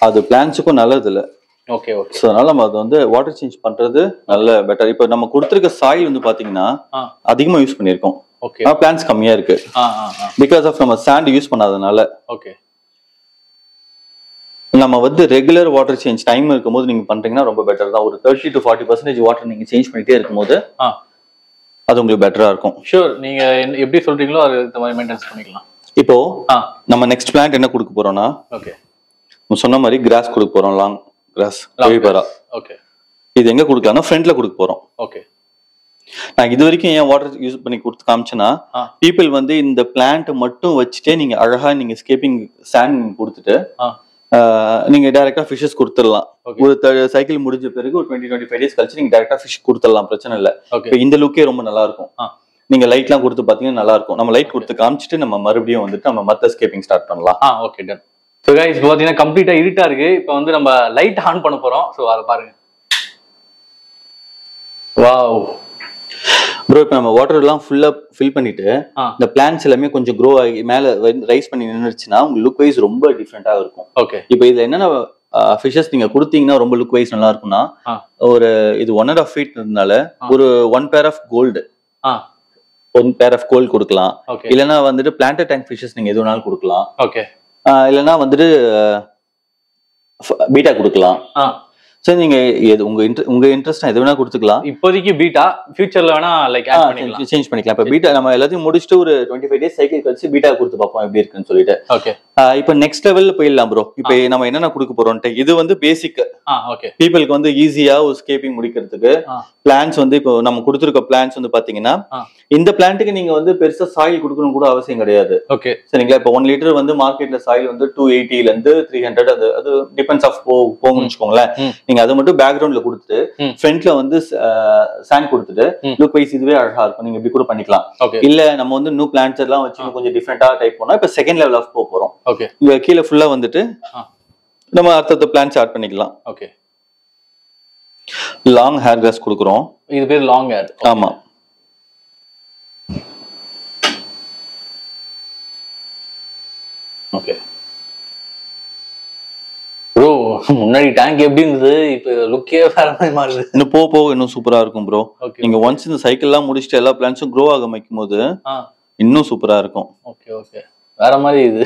அது பிளான்ட்ஸுக்கும் நல்லது இல்லை. Okay okay. சோ அதனால நம்ம அது வந்து வாட்டர் சேஞ்ச் பண்றது நல்ல பெட்டர். இப்போ நம்ம கொடுத்திருக்க சாயில் வந்து பாத்தீங்கன்னா அதிகமா யூஸ் பண்ணிருக்கோம். ஓகே. பிளான்ட்ஸ் கம்மியா இருக்கு. பிகாஸ் ஆஃப் நம்ம சாண்ட் யூஸ் பண்ணாதனால. ஓகே. நம்ம வந்து ரெகுலர் வாட்டர் சேஞ்ச் டைம் இருக்கும்போது நீங்க பண்றீங்கன்னா ரொம்ப பெட்டர் தான். ஒரு 30 to 40% வாட்டர் நீங்க சேஞ்ச் பண்ணிட்டே இருக்கும்போது அது உங்களுக்கு பெட்டரா இருக்கும். ஷூர். நீங்க எப்படி சொல்றீங்களோ அது இந்த மாதிரி மெயின்டெனன்ஸ் பண்ணிக்கலாம். இப்போ நம்ம நெக்ஸ்ட் பிளான்ட் என்ன கொடுக்க போறோம்னா ஓகே சொன்ன மாதிரி கிராஸ் கொடுக்க போறோம். லாங் கிராஸ் பேரா. ஓகே. இது எங்க கொடுக்கலாம்னா ஃப்ரண்ட்ல கொடுக்க போறோம். ஓகே. நான் இது வரைக்கும் ஏன் வாட்டர் யூஸ் பண்ணி கொடுத்து காமிச்சேன்னா பீப்புள் வந்து இந்த பிளான்ட் மட்டும் வச்சுட்டே நீங்க அழகா நீங்க ஸ்கேப்பிங் சாண்ட் கொடுத்துட்டு நீங்க டைரக்டா ஃபிஷஸ் கொடுத்துடலாம். ஒரு சைக்கிள் முடிஞ்ச பிறகு ஒரு 20-25 days கழிச்சு நீங்க டைரக்டா ஃபிஷ் கொடுத்துடலாம், பிரச்சனை இல்லை. இந்த லுக்கே ரொம்ப நல்லா இருக்கும். நீங்க லைட் எல்லாம் கொடுத்து பாத்தீங்கன்னா நல்லா இருக்கும். நம்ம லைட் கொடுத்து காமிச்சிட்டு நம்ம மறுபடியும் வந்துட்டு நம்ம மத்த ஸ்கேப்பிங் ஸ்டார்ட் பண்ணலாம். Okay done. ஸோ கைஸ் இப்போ பார்த்தீங்கன்னா கம்ப்ளீட்டாக இருட்டா இருக்கு. இப்போ வந்து நம்ம லைட் ஆன் பண்ண போறோம். ஸோ அதை பாருங்க. வாவ் ப்ரோ, இப்போ நம்ம வாட்டர் எல்லாம் ஃபுல்லா ஃபில் பண்ணிட்டு இந்த பிளான்ட்ஸ் எல்லாமே கொஞ்சம் க்ரோ ஆகி மேல ரைஸ் பண்ணி நின்றுச்சுன்னா உங்க லுக் வைஸ் ரொம்ப டிஃப்ரெண்டா இருக்கும். ஓகே. இப்போ இதுல என்னென்ன ஃபிஷஸ் நீங்க கொடுத்தீங்கன்னா ரொம்ப லுக் வைஸ் நல்லா இருக்கும்னா ஒரு இது 1.5 feet இருந்தனால ஒரு 1 pair of gold 1 pair of gold கொடுக்கலாம். இல்லைன்னா வந்துட்டு பிளான்ட் டேங்க் ஃபிஷஸ் நீங்க எது வேணாலும் கொடுக்கலாம். ஓகே. இல்லைன்னா வந்துட்டு பீட்டா கொடுக்கலாம். சோ நீங்க உங்க இன்ட்ரெஸ்ட் எது வேணா கொடுத்துக்கலாம். இப்போதைக்கு பீட்டா, ஃபியூச்சர்ல வேணா லைக் ஆட் பண்ணிக்கலாம், சேஞ்ச் பண்ணிக்கலாம். இப்ப பீட்டா நம்ம எல்லாத்தையும் முடிச்சிட்டு ஒரு 25 days சைக்கிள் கழிச்சு பீட்டா கொடுத்து பார்ப்போம் எப்படி இருக்குன்னு சொல்லிட்டு. ஓகே. இப்போ நெக்ஸ்ட் லெவல்ல போயிடலாம் ப்ரோ. இப்போ நம்ம என்னென்ன கொடுக்க போறோம்ட்டு இது வந்து பேசிக். ஓகே. பீப்புளுக்கு வந்து ஈஸியா ஒரு ஸ்கேப்பிங் முடிக்கிறதுக்கு பிளான்ஸ் வந்து இப்போ நம்ம கொடுத்துருக்க பிளான்ஸ் வந்து பாத்தீங்கன்னா இந்த பிளான்ட்டுக்கு நீங்க வந்து பெருசா சாயில் கொடுக்கணும் கூட அவசியம் கிடையாது. ஓகே சரிங்களா. இப்போ 1 liter வந்து மார்க்கெட்ல சாயில் வந்து 280 ல இருந்து 300 அது டிபெண்ட்ஸ் ஆஃப் போகும்னு வச்சுக்கோங்களேன். நீங்க அதை மட்டும் பேக்ரவுண்ட்ல கொடுத்துட்டு ஃப்ரண்ட்ல வந்து சாண்ட் கொடுத்துட்டு லுக் வைஸ் இதுவே அழகா இருக்கும். நீங்க இப்படி கூட பண்ணிக்கலாம். இல்ல நம்ம வந்து நியூ பிளான்ட்ஸ் எல்லாம் வச்சு கொஞ்சம் டிஃப்ரெண்டா டைப் பண்ணா இப்ப செகண்ட் லெவல் ஆஃப் போறோம். ஓகே. இங்க கீழே ஃபுல்லா வந்துட்டு நம்ம அடுத்த பிளான்ட்ஸ் ஆட் பண்ணிக்கலாம். ஓகே. லாங் ஹேர் கிராஸ் கொடுக்குறோம். இது பேர் லாங் ஹேர். ஆமா. ஓகே ப்ரோ, முன்னாடி டேங்க் எப்படி இருந்தது, இப்போ லுக்கே வேற மாதிரி மாறுது. இன்னும் போக இன்னும் சூப்பரா இருக்கும் ப்ரோ. நீங்க ஒன்ஸ் இந்த சைக்கிள் எல்லாம் முடிச்சுட்டு எல்லா பிளான்ஸும் க்ரோ ஆக வைக்கும் போது இன்னும் சூப்பரா இருக்கும். Okay okay. வேற மாதிரி இது.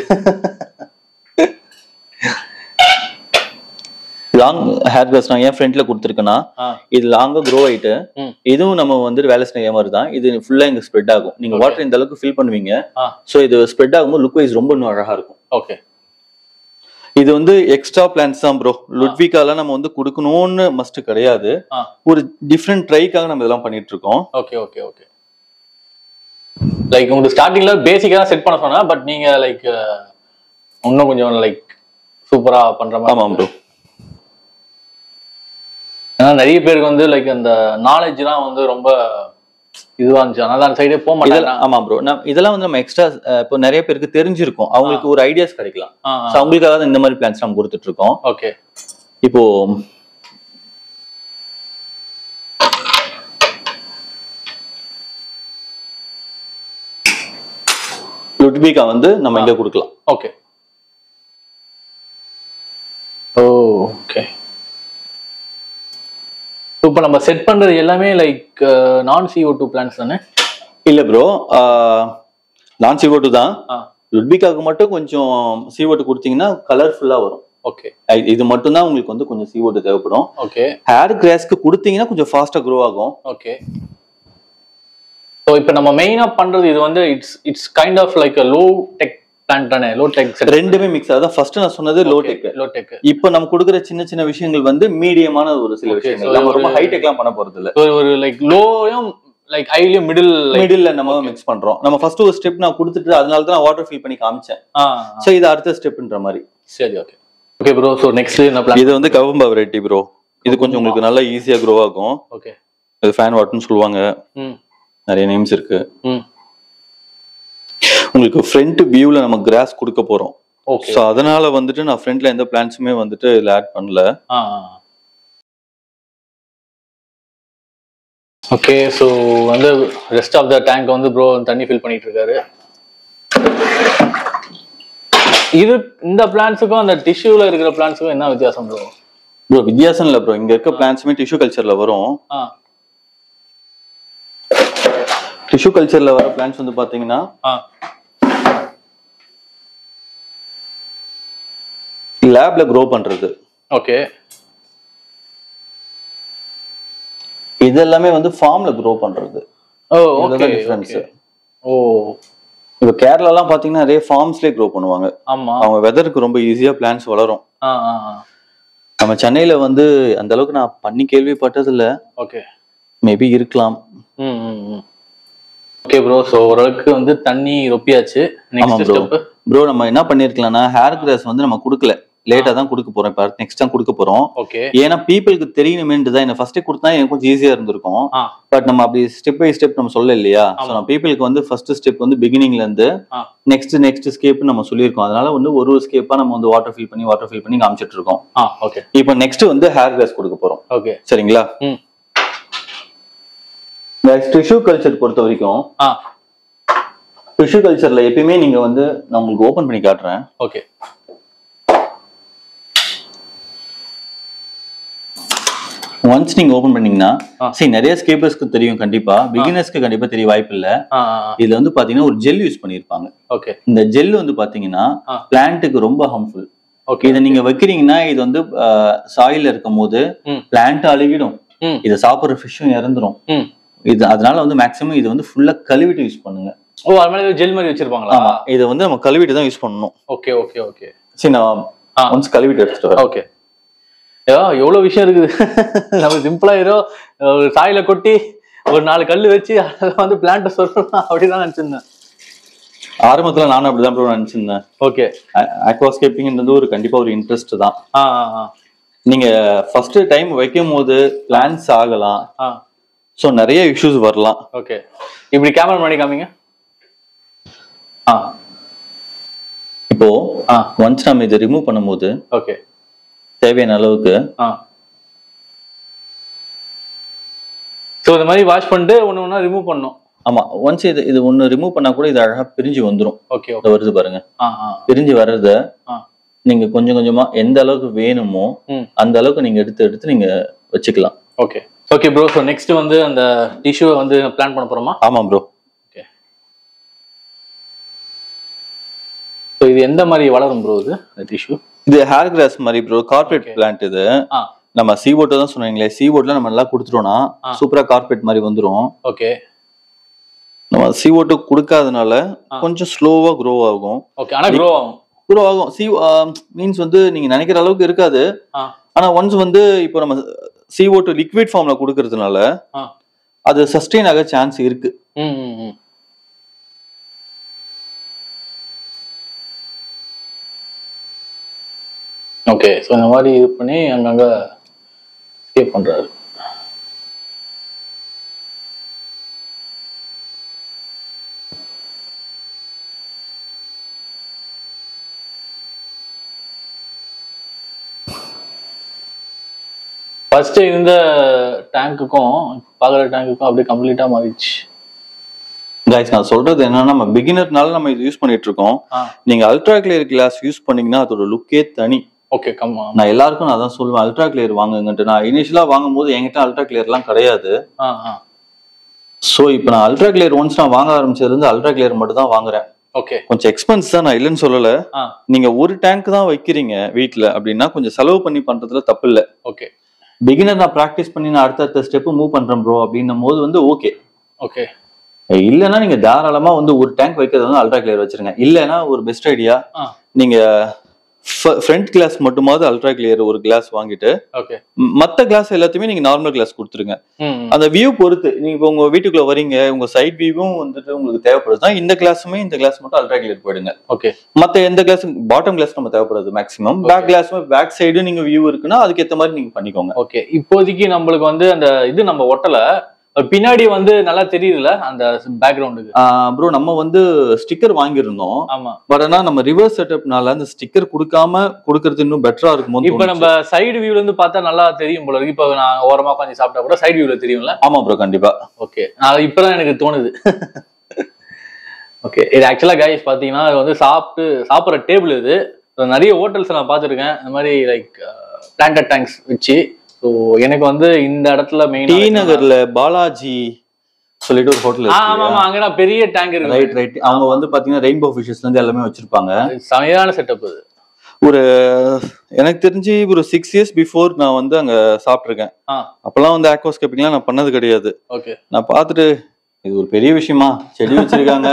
லாங் ஹேர் கிராஸ் நான் ஏன் ஃப்ரண்ட்ல கொடுத்துருக்கேன்னா இது லாங்கா க்ரோ ஆயிட்டு இதுவும் நம்ம வந்து வேலை செய்ய மாதிரி தான். இது ஃபுல்லா இங்க ஸ்ப்ரெட் ஆகும். நீங்க வாட்டர் இந்த அளவுக்கு ஃபில் பண்ணுவீங்க. சோ இது ஸ்ப்ரெட் ஆகும்போது லுக் வைஸ் ரொம்ப இன்னும் அழகா இருக்கும். ஓகே. இது வந்து எக்ஸ்ட்ரா பிளான்ஸ் தான் ப்ரோ. லுட்விகால நம்ம வந்து கொடுக்கணும்னு மஸ்ட் கிடையாது. ஒரு டிஃப்ரெண்ட் ட்ரைக்காக நம்ம இதெல்லாம் பண்ணிட்டு இருக்கோம். Okay okay okay. லைக் உங்களுக்கு ஸ்டார்டிங்ல பேசிக்கா தான் செட் பண்ண சொன்னா, பட் நீங்க லைக் இன்னும் கொஞ்சம் லைக் சூப்பரா பண்ற மாதிரி. ஆமா ப்ரோ. ஏன்னா நிறைய பேருக்கு வந்து லைக் அந்த நாலேஜ்லாம் வந்து ரொம்ப இதுவா இருந்துச்சு, அதனால அந்த சைடே போக மாட்டாங்க. ஆமா ப்ரோ. இதெல்லாம் வந்து நம்ம எக்ஸ்ட்ரா இப்போ நிறைய பேருக்கு தெரிஞ்சிருக்கும், அவங்களுக்கு ஒரு ஐடியாஸ் கிடைக்கலாம். அவங்களுக்காக தான் இந்த மாதிரி பிளான்ஸ் நம்ம கொடுத்துட்டு இருக்கோம். ஓகே. இப்போ லுட்விகா வந்து நம்ம இங்க கொடுக்கலாம். Okay okay. இப்போ நம்ம செட் பண்றது எல்லாமே லைக் நான் CO2 பிளான்ஸ் தானே? இல்ல ப்ரோ, நான் CO2 தான். லுட்விகாக்கு மட்டும் கொஞ்சம் CO2 கொடுத்தீங்கன்னா கலர்ஃபுல்லா வரும். ஓகே. இது மட்டும் தான் உங்களுக்கு வந்து கொஞ்சம் CO2 தேவைப்படும். ஓகே. ஹேர் கிராஸ்க்கு கொடுத்தீங்கன்னா கொஞ்சம் ஃபாஸ்டா க்ரோ ஆகும். ஓகே. ஸோ இப்போ நம்ம மெயினா பண்றது இது வந்து it's kind of like low tech plant தானே? லோ டெக் ரெண்டுமே மிக்ஸ். அதான் ஃபர்ஸ்ட் நான் சொன்னது லோ டெக். இப்போ நம்ம கொடுக்குற சின்ன சின்ன விஷயங்கள் வந்து மீடியமான ஒரு சில விஷயங்கள். நம்ம ரொம்ப ஹை டெக்லாம் பண்ண போறது இல்ல. ஒரு லைக் லோயும் லைக் ஹைலியும் மிடில்ல நம்ம மிக்ஸ் பண்றோம். நம்ம ஃபர்ஸ்ட் ஒரு ஸ்டெப் நான் கொடுத்துட்டு அதனால தான் வாட்டர் ஃபில் பண்ணி காமிச்சேன். சோ இது அடுத்த ஸ்டெப்ன்ற மாதிரி. சரி okay. Okay bro. So next என்ன பிளான்? இது வந்து கவம்பா வெரைட்டி ப்ரோ. இது கொஞ்சம் உங்களுக்கு நல்லா ஈஸியா க்ரோ ஆகும். ஓகே. இது ஃபேன் வாட்னு சொல்லுவாங்க. நிறைய நேம்ஸ் இருக்கு. உங்களுக்கு ஃப்ரண்ட் வியூல நம்ம கிராஸ் கொடுக்க போறோம். ஓகே. சோ அதனால வந்துட்டு நான் ஃப்ரண்ட்ல எந்த பிளான்ட்ஸுமே வந்துட்டு இதுல ஆட் பண்ணல. ஓகே. சோ வந்து ரெஸ்ட் ஆஃப் த டேங்க் வந்து ப்ரோ தண்ணி ஃபில் பண்ணிட்டு இருக்காரு. இது இந்த பிளான்ட்ஸுக்கும் அந்த டிஷ்யூல இருக்கிற பிளான்ட்ஸுக்கும் என்ன வித்தியாசம் ப்ரோ? ப்ரோ வித்தியாசம் இல்ல ப்ரோ. இங்க இருக்க பிளான்ட்ஸுமே டிஷ்யூ கல்ச்சர்ல வரும். டிஷ்யூ கல்ச்சர்ல வர பிளான்ட்ஸ் வந்து பாத்தீங்கன்னா லேப்ல க்ரோ பண்றது. ஓகே. இது எல்லாமே வந்து ஃபார்ம்ல க்ரோ பண்றது. ஓ ஓகே. டிஃபரன்ஸ். ஓ இப்ப கேரளா எல்லாம் பாத்தீங்கன்னா நிறைய ஃபார்ம்ஸ்லயே க்ரோ பண்ணுவாங்க. ஆமா. அவங்க வெதருக்கு ரொம்ப ஈஸியா பிளான்ட்ஸ் வளரும். நம்ம சென்னையில வந்து அந்த அளவுக்கு நான் பண்ணி கேள்விப்பட்டது இல்ல. ஓகே. மேபி இருக்கலாம். Okay bro. சோ ஓரளவுக்கு வந்து தண்ணி ரொப்பியாச்சு. நெக்ஸ்ட் ஸ்டெப் ப்ரோ நம்ம என்ன பண்ணிருக்கலாம்னா ஹேர் கிராஸ் வந்து நம்ம கொடுக்கல, லேட்டா தான் கொடுக்க போறோம். இப்ப நெக்ஸ்ட் தான் கொடுக்க போறோம். ஓகே. ஏன்னா பீப்புளுக்கு தெரியணுமேன்னு தான் என்ன ஃபர்ஸ்டே கொடுத்தா எனக்கு கொஞ்சம் ஈஸியா இருந்திருக்கும். பட் நம்ம அப்படி ஸ்டெப் பை ஸ்டெப் நம்ம சொல்ல இல்லையா. சோ நம்ம பீப்புளுக்கு வந்து ஃபர்ஸ்ட் ஸ்டெப் வந்து பிகினிங்ல இருந்து நெக்ஸ்ட் ஸ்கேப் நம்ம சொல்லியிருக்கோம். அதனால வந்து ஒரு ஸ்கேப்பா நம்ம வந்து வாட்டர் ஃபில் பண்ணி காமிச்சிட்டு இருக்கோம். ஓகே. இப்போ நெக்ஸ்ட் வந்து ஹேர் கிராஸ் கொடுக்க போறோம். ஓகே சரிங்களா? டிஷ்யூ கல்ச்சர் பொறுத்த வரைக்கும் டிஷ்யூ கல்ச்சர்ல எப்பயுமே நீங்க வந்து நான் உங்களுக்கு ஓபன் பண்ணி காட்டுறேன். ஓகே. ஒன்ஸ் நீங்க ஓபன் பண்ணீங்கன்னா சரி நிறைய ஸ்கேப்பர்ஸ்க்கு தெரியும், கண்டிப்பா பிகினர்ஸ்க்கு கண்டிப்பா தெரிய வாய்ப்பு இல்ல. இதுல வந்து பாத்தீங்கன்னா ஒரு ஜெல் யூஸ் பண்ணிருப்பாங்க. ஓகே. இந்த ஜெல் வந்து பாத்தீங்கன்னா பிளான்ட்டுக்கு ரொம்ப ஹார்ம்ஃபுல். ஓகே. இதை நீங்க வைக்கிறீங்கன்னா இது வந்து சாயில இருக்கும் போது பிளான்ட் அழுகிடும். இதை சாப்பிடுற ஃபிஷ்ஷும் இறந்துரும். இது அதனால வந்து மேக்ஸிமம் இது வந்து ஃபுல்லா கழுவிட்டு யூஸ் பண்ணுங்க. ஓ அது மாதிரி ஜெல் மாதிரி வச்சிருப்பாங்களா? ஆமா, இதை வந்து நம்ம கழுவிட்டு தான் யூஸ் பண்ணணும். Okay okay okay. சரி நான் ஒன்ஸ் கழுவிட்டு எடுத்துட்டு வரேன். ஓகே. எவ்வளவு விஷயம் இருக்குது. நம்ம சிம்பிளா ஏதோ ஒரு சாயில கொட்டி ஒரு 4 கல்லு வச்சு அதெல்லாம் வந்து பிளான்ட்ட சொல்லலாம் அப்படிதான் நினைச்சிருந்தேன். ஆரம்பத்துல நானும் அப்படிதான் ப்ரோ நினைச்சிருந்தேன். ஓகே. அக்வாஸ்கேப்பிங்ன்றது ஒரு கண்டிப்பா ஒரு இன்ட்ரெஸ்ட் தான். நீங்க ஃபர்ஸ்ட் டைம் வைக்கும் போது பிளான்ஸ் ஆகலாம். சோ நிறைய இஷ்யூஸ் வரலாம். ஓகே. இப்படி கேமரா பண்ணி காமிங்க. இப்போ ஒன்ஸ் நம்ம இதை ரிமூவ் பண்ணும்போது ஓகே தேவையான அளவுக்கு சோ இந்த மாதிரி வாஷ் பண்ணிட்டு ஒண்ணு ரிமூவ் பண்ணனும். ஆமா, ஒன்ஸ் இது ஒன்னு ரிமூவ் பண்ணா கூட இது அழகா பிரிஞ்சு வந்துரும். Okay okay. வருது பாருங்க. பிரிஞ்சு வர்றத நீங்க கொஞ்சம் கொஞ்சமா எந்த அளவுக்கு வேணுமோ அந்த அளவுக்கு நீங்க எடுத்து நீங்க வச்சுக்கலாம். Okay okay bro. So next வந்து அந்த டிஷ்யூ வந்து பிளான் பண்ண போறோமா? ஆமா ப்ரோ. ஓகே. சோ இது எந்த மாதிரி வளரும் ப்ரோ இது டிஷ்யூ? இது ஹேர் கிராஸ் மாதிரி ப்ரோ. கார்பரேட் பிளான்ட் இது. நம்ம சீவோட் தான் சொன்னீங்களே, சீவோட்ல நம்ம நல்லா கொடுத்துட்டோம்னா சூப்பரா கார்பரேட் மாதிரி வந்துரும். ஓகே. நம்ம சீவோட் கொடுக்காதனால கொஞ்சம் ஸ்லோவா க்ரோ ஆகும். ஓகே. ஆனா க்ரோ ஆகும். மீன்ஸ் வந்து நீங்க நினைக்கிற அளவுக்கு இருக்காது. ஆனா ஒன்ஸ் வந்து இப்போ நம்ம CO2 லிக்விட் ஃபார்ம்ல கொடுக்கறதுனால அது சஸ்டெயின் ஆக சான்ஸ் இருக்கு. ஓகே. சோ இந்த மாதிரி இது பண்ணி அங்கங்க ஸ்கேப் பண்றாரு. ஃபர்ஸ்ட் இந்த டேங்குக்கும் பாக்குற டேங்குக்கும் அப்படியே கம்ப்ளீட்டா மாறிடுச்சு. கைஸ் நான் சொல்றது என்னன்னா நம்ம பிகினர்னால நம்ம இது யூஸ் பண்ணிட்டு இருக்கோம். நீங்க அல்ட்ரா கிளியர் கிளாஸ் யூஸ் பண்ணீங்கன்னா அதோட லுக்கே தனி. ஓகே. நான் எல்லாருக்கும் நான் தான் சொல்லுவேன் அல்ட்ரா கிளியர் வாங்குங்கன்ட்டு. நான் இனிஷியலா வாங்கும்போது என்கிட்ட அல்ட்ரா கிளியர்லாம் கிடையாது. சோ இப்போ நான் அல்ட்ரா கிளியர் ஒன்ஸ் நான் வாங்க ஆரம்பிச்சதுல இருந்து அல்ட்ரா கிளியர் மட்டும் தான் வாங்குறேன். ஓகே. கொஞ்சம் எக்ஸ்பென்ஸ் தான், நான் இல்லைன்னு சொல்லல. நீங்க ஒரு டேங்க் தான் வைக்கிறீங்க வீட்டுல அப்படின்னா கொஞ்சம் செலவு பண்ணி பண்றதுல தப்பு இல்லை. ஓகே. பிகினர் நான் பிராக்டிஸ் பண்ணி நான் அடுத்த ஸ்டெப் மூவ் பண்றேன் ப்ரோ அப்படின்னும் போது வந்து ஓகே. ஓகே. இல்லைன்னா நீங்க தாராளமா வந்து ஒரு டேங்க் வைக்கிறது வந்து அல்ட்ரா கிளியர் வச்சிருங்க. இல்லைன்னா ஒரு பெஸ்ட் ஐடியா நீங்க ஃப்ரண்ட் கிளாஸ் மட்டுமாவது அல்ட்ரா கிளியர் ஒரு கிளாஸ் வாங்கிட்டு ஓகே மத்த கிளாஸ் எல்லாத்தையுமே நீங்க நார்மல் கிளாஸ் கொடுத்துருங்க. அந்த வியூ பொறுத்து நீங்க இப்போ உங்க வீட்டுக்குள்ள வரீங்க, உங்க சைட் வியூவும் வந்துட்டு உங்களுக்கு தேவைப்படுதுன்னா இந்த கிளாஸுமே இந்த கிளாஸ் மட்டும் அல்ட்ரா கிளியர் போயிடுங்க. ஓகே மத்த எந்த கிளாஸ் பாட்டம் கிளாஸ் நம்ம தேவைப்படுது மேக்ஸிமம். பேக் கிளாஸுமே பேக் சைடு நீங்க வியூ இருக்குன்னா அதுக்கு ஏத்த மாதிரி நீங்க பண்ணிக்கோங்க. ஓகே இப்போதைக்கு நம்மளுக்கு வந்து அந்த இது நம்ம ஒட்டல, பின்னாடி வந்து நல்லா தெரியுதுல அந்த பேக்ரவுண்டுக்கு. ப்ரோ நம்ம வந்து ஸ்டிக்கர் வாங்கியிருந்தோம். ஆமா பட் ஆனா நம்ம ரிவர்ஸ் செட்டப்னால அந்த ஸ்டிக்கர் கொடுக்காம கொடுக்கறது இன்னும் பெட்டரா இருக்குமோ. இப்ப நம்ம சைடு வியூல இருந்து பார்த்தா நல்லா தெரியும் போல இருக்கு. இப்ப நான் ஓரமா உட்காந்து சாப்பிட்டா கூட சைடு வியூல தெரியும்ல. ஆமா ப்ரோ கண்டிப்பா. ஓகே இப்பதான் எனக்கு தோணுது. ஓகே இது ஆக்சுவலா கைஸ் பாத்தீங்கன்னா இது வந்து சாப்பிட்ற டேபிள் இது. நிறைய ஹோட்டல்ஸ் நான் பார்த்துருக்கேன் இந்த மாதிரி லைக் பிளான்டட் டேங்க்ஸ் வச்சு. ஸோ எனக்கு வந்து இந்த இடத்துல மெயின் டி நகர்ல பாலாஜி சொல்லிட்டு ஒரு ஹோட்டல் இருக்கு. ஆமா ஆமா அங்க பெரிய டேங்க் இருக்கு. Right right. அவங்க வந்து பாத்தீங்கன்னா ரெயின்போ ஃபிஷஸ்ல இருந்து எல்லாமே வச்சிருப்பாங்க. செமையான செட்டப் அது. ஒரு எனக்கு தெரிஞ்சு ஒரு 6 years பிஃபோர் நான் வந்து அங்க சாப்பிட்டுருக்கேன். அப்பெல்லாம் வந்து ஆக்வாஸ்கேப்பிங்லாம் நான் பண்ணது கிடையாது. ஓகே நான் பார்த்துட்டு இது ஒரு பெரிய விஷயமா, செடி வச்சிருக்காங்க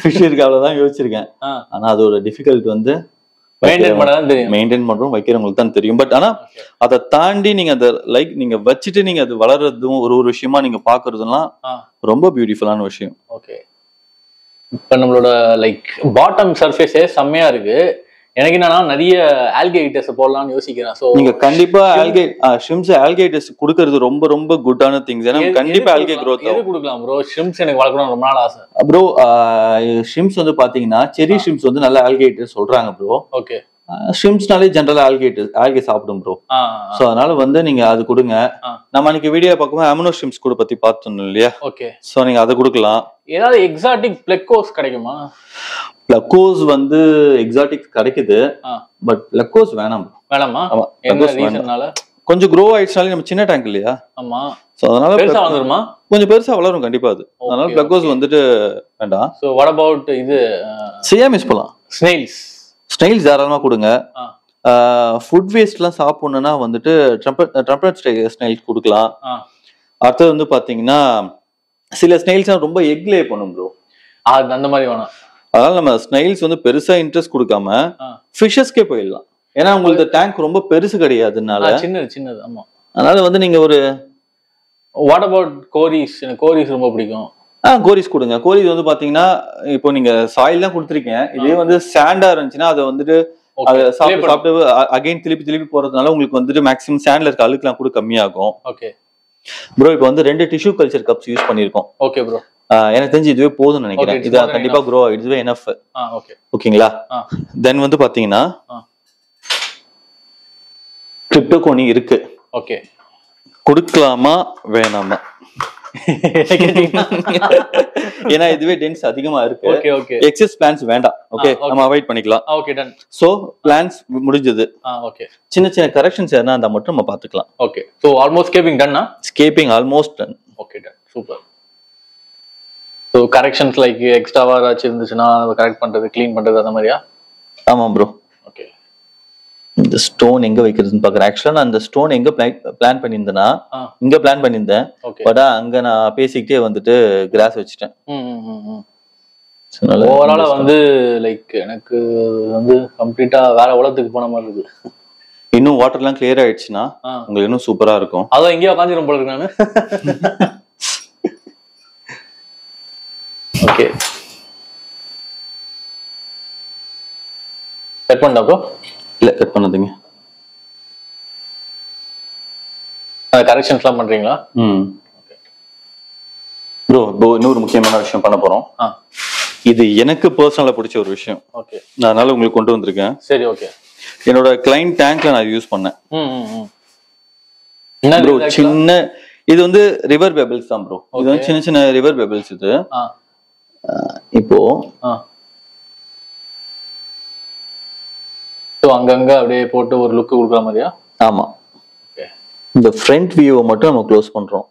ஃபிஷ் இருக்கு அவ்வளவுதான் யோசிச்சிருக்கேன். ஆனா அதோட டிஃபிகல்ட் வந்து மெயின்டைன் பண்றோம் வைக்கிறவங்களுக்கு தான் தெரியும். பட் ஆனா அதை தாண்டி நீங்க அதை லைக் நீங்க வச்சுட்டு நீங்க அது வளர்றதும் ஒரு விஷயமா நீங்க பாக்குறதுலாம் ரொம்ப பியூட்டிஃபுல்லான விஷயம். ஓகே இப்ப நம்மளோட லைக் பாட்டம் சர்ஃபேஸே செம்மையா இருக்கு. எனக்கு என்னன்னா நிறைய ஆல்கேட்டர்ஸ் போடலாம்னு யோசிக்கிறேன். சோ நீங்க கண்டிப்பா ஷ்ரிம்ப்ஸ் ஆல்கேட்டர்ஸ் குடுக்கிறது ரொம்ப ரொம்ப குட்டான திங்ஸ். ஏன்னா கண்டிப்பா ஆல்கே growth கொடுக்கலாம் ப்ரோ. ஷ்ரிம்ப்ஸ் எனக்கு வளர்க்கணும் ரொம்ப நாள் ஆசை ப்ரோ. ஷ்ரிம்ப்ஸ் வந்து பாத்தீங்கன்னா செரி ஷ்ரிம்ப்ஸ் வந்து நல்ல ஆல்கேட்டர் சொல்றாங்க ப்ரோ. ஓகே ஷ்ரிம்ப்ஸ்னாலே ஜெனரலா ஆல்கே சாப்பிடும் ப்ரோ. சோ அதனால வந்து நீங்க அது கொடுங்க. நம்ம அன்னைக்கு வீடியோ பார்க்கும்போது அமினோ ஷ்ரிம்ப்ஸ் கூட பத்தி பார்த்தோம் இல்லையா? ஓகே சோ நீங்க அதை கொடுக்கலாம். ஏதாவது எக்ஸாட்டிக் பிளெக்கோஸ் கிடைக்குமா? பிளக்கோஸ் வந்து எக்ஸாட்டிக் கிடைக்குது. பட் பிளக்கோஸ் வேணாமா? ஆமா என்ன ரீசன்னால? கொஞ்சம் க்ரோ ஆயிடுச்சுனாலே நம்ம சின்ன டேங்க் இல்லையா? ஆமா சோ அதனால பெருசா வளருமா? கொஞ்சம் பெருசா வளரும் கண்டிப்பா அது. அதனால பிளக்கோஸ் வந்துட்டு வேண்டாம். சோ வாட் அபௌட் இது சியாமிஸ் போலாம். ஸ்னைல்ஸ் தாராளமா கொடுங்க. ஃபுட் வேஸ்ட்லாம் சாப்பிடணும்னா வந்துட்டு ட்ரம்பட் ஸ்னைல்ஸ் கொடுக்கலாம். அடுத்தது வந்து பாத்தீங்கன்னா சில ஸ்னைல்ஸ் ரொம்ப எக் லே பண்ணும் ப்ரோ. அந்த மாதிரி வேணாம். அதனால நம்ம ஸ்னைல்ஸ் வந்து பெருசா இன்ட்ரெஸ்ட் கொடுக்காம ஃபிஷஸ்க்கே போயிடலாம். ஏன்னா உங்களுக்கு டேங்க் ரொம்ப பெருசு கிடையாதுனால சின்னது. ஆமா அதனால வந்து நீங்க ஒரு வாட் அபௌட் கோரிஸ்? எனக்கு கோரிஸ் ரொம்ப பிடிக்கும். கோரிஸ் கொடுங்க. கோரிஸ் வந்து பாத்தீங்கன்னா இப்போ நீங்க சாயில் தான் கொடுத்துருக்கீங்க. இதே வந்து சாண்டா இருந்துச்சுன்னா அதை வந்துட்டு சாப்பிட்டு அகைன் திருப்பி போறதுனால உங்களுக்கு வந்துட்டு மேக்ஸிமம் சாண்ட்ல இருக்க அழுக்குலாம் கூட கம்மியாகும். ஓகே ப்ரோ இப்போ வந்து 2 டிஷ்யூ கல்ச்சர் கப்ஸ் யூஸ் பண்ணிருக்கோம். ஓகே ப்ரோ எனக்கு தெரிஞ்சு இதுவே போதும்னு நினைக்கிறேன். இது கண்டிப்பா க்ரோ இதுவே எனஃப். ஓகேங்களா? தென் வந்து பாத்தீங்கன்னா கிரிப்டோகோனி இருக்கு. ஓகே கொடுக்கலாமா வேணாமா? ஏன்னா இதுவே டென்ஸ் அதிகமா இருக்கு. ஓகே ஓகே எக்ஸஸ் பிளான்ஸ் வேண்டாம். ஓகே நம்ம அவாய்ட் பண்ணிக்கலாம். Okay done. சோ பிளான்ஸ் முடிஞ்சது. ஓகே சின்ன கரெக்ஷன்ஸ் எதனா இருந்தா மட்டும் நம்ம பாத்துக்கலாம். ஓகே சோ ஆல்மோஸ்ட் ஸ்கேப்பிங் டன்னா? Scaping almost done. Okay done super. So corrections like எக்ஸ்ட்ராவா ஏதாச்சும் இருந்துச்சுன்னா அதை கரெக்ட் பண்றது க்ளீன் பண்றது அந்த மாதிரியா? ஆமா ப்ரோ. ஓகே இந்த ஸ்டோன் எங்க வைக்கிறதுன்னு பாக்குறேன். ஆக்சுவலா நான் அந்த ஸ்டோன் எங்க பிளான் பண்ணியிருந்தேன்னா இங்க பிளான் பண்ணியிருந்தேன். பட் அங்க நான் பேசிக்கிட்டே வந்துட்டு கிராஸ் வச்சுட்டேன். ஓவராலா வந்து லைக் எனக்கு வந்து கம்ப்ளீட்டா வேற உலகத்துக்கு போன மாதிரி இருக்கு. இன்னும் வாட்டர்லாம் கிளியர் ஆயிடுச்சுன்னா உங்களுக்கு இன்னும் சூப்பரா இருக்கும். அதான் எங்கேயோ உட்காந்துரும் போல இருக்கு நானு. ஓகே கட் பண்ணாப்போ இல்ல கட் பண்ணாதீங்க. கரெக்ஷன்ஸ்லாம் பண்றீங்களா? ப்ரோ இப்போ இன்னொரு முக்கியமான விஷயம் பண்ண போறோம். இது எனக்கு பர்சனலா பிடிச்ச ஒரு விஷயம். ஓகே அதனால உங்களுக்கு கொண்டு வந்திருக்கேன். சரி ஓகே. என்னோட கிளைண்ட் டேங்க்ல நான் யூஸ் பண்ணேன். ப்ரோ சின்ன இது வந்து ரிவர் பெபிள்ஸ் தான் ப்ரோ. இது வந்து சின்ன ரிவர் பெபிள்ஸ் இது. இப்போ அங்கங்க அப்படியே போட்டு ஒரு லுக் கொடுக்குற மாதிரியா? ஆமா. இந்த ஃப்ரண்ட் வியூவை மட்டும் நம்ம க்ளோஸ் பண்றோம்.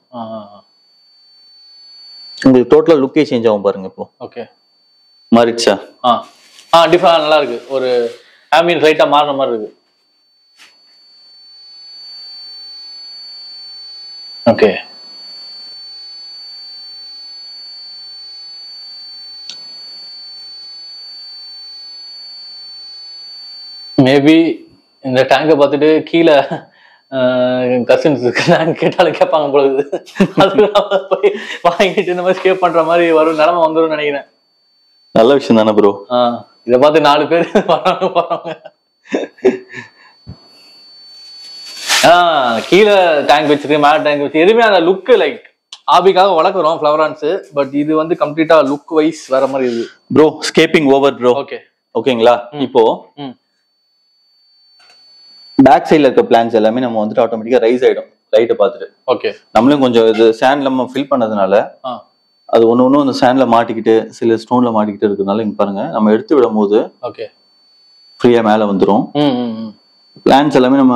உங்களுக்கு டோட்டலா லுக்கே சேஞ்ச் ஆகும் பாருங்க இப்போ. ஓகே மாறிடுச்சா? டிஃபரெண்ட் நல்லா இருக்கு. ஒரு ஆம்பியன்ஸ் லைட்டா மாறின மாதிரி இருக்கு. ஓகே மேபி இந்த டேங்கை பார்த்துட்டு கீழே கசின்ஸ் கேட்டாலும் கேட்பாங்க பொழுது அதுக்கு போய் வாங்கிட்டு இந்த மாதிரி ஸ்கேப் பண்ற மாதிரி வரும் நிலைமை வந்துடும் நினைக்கிறேன். நல்ல விஷயம் தானே ப்ரோ. இதை பார்த்து 4 பேர் வராங்க. கீழே டேங்க் வச்சிருக்கு, மேல டேங்க் வச்சு எதுவுமே அந்த லுக் லைக் ஹாபிக்காக வளர்க்குறோம் ஃப்ளவரான்ஸ். பட் இது வந்து கம்ப்ளீட்டா லுக் வைஸ் வேற மாதிரி இருக்கு bro. Scraping over bro. Okay ஓகேங்களா. இப்போ பேக் சைட்ல இருக்க பிளான்ஸ் எல்லாமே நம்ம வந்துட்டு ஆட்டோமேட்டிக்கா ரைஸ் ஆயிடும் லைட்டை பார்த்துட்டு. ஓகே. நம்மளும் கொஞ்சம் இது சேண்ட்ல நம்ம ஃபில் பண்ணதுனால அது ஒண்ணு அந்த சேண்ட்ல மாட்டிக்கிட்டு சில ஸ்டோன்ல மாட்டிக்கிட்டு இருக்கிறதுனால இங்க பாருங்க நம்ம எடுத்து விடும் போது ஓகே ஃப்ரீயா மேல வந்துரும். பிளான்ஸ் எல்லாமே நம்ம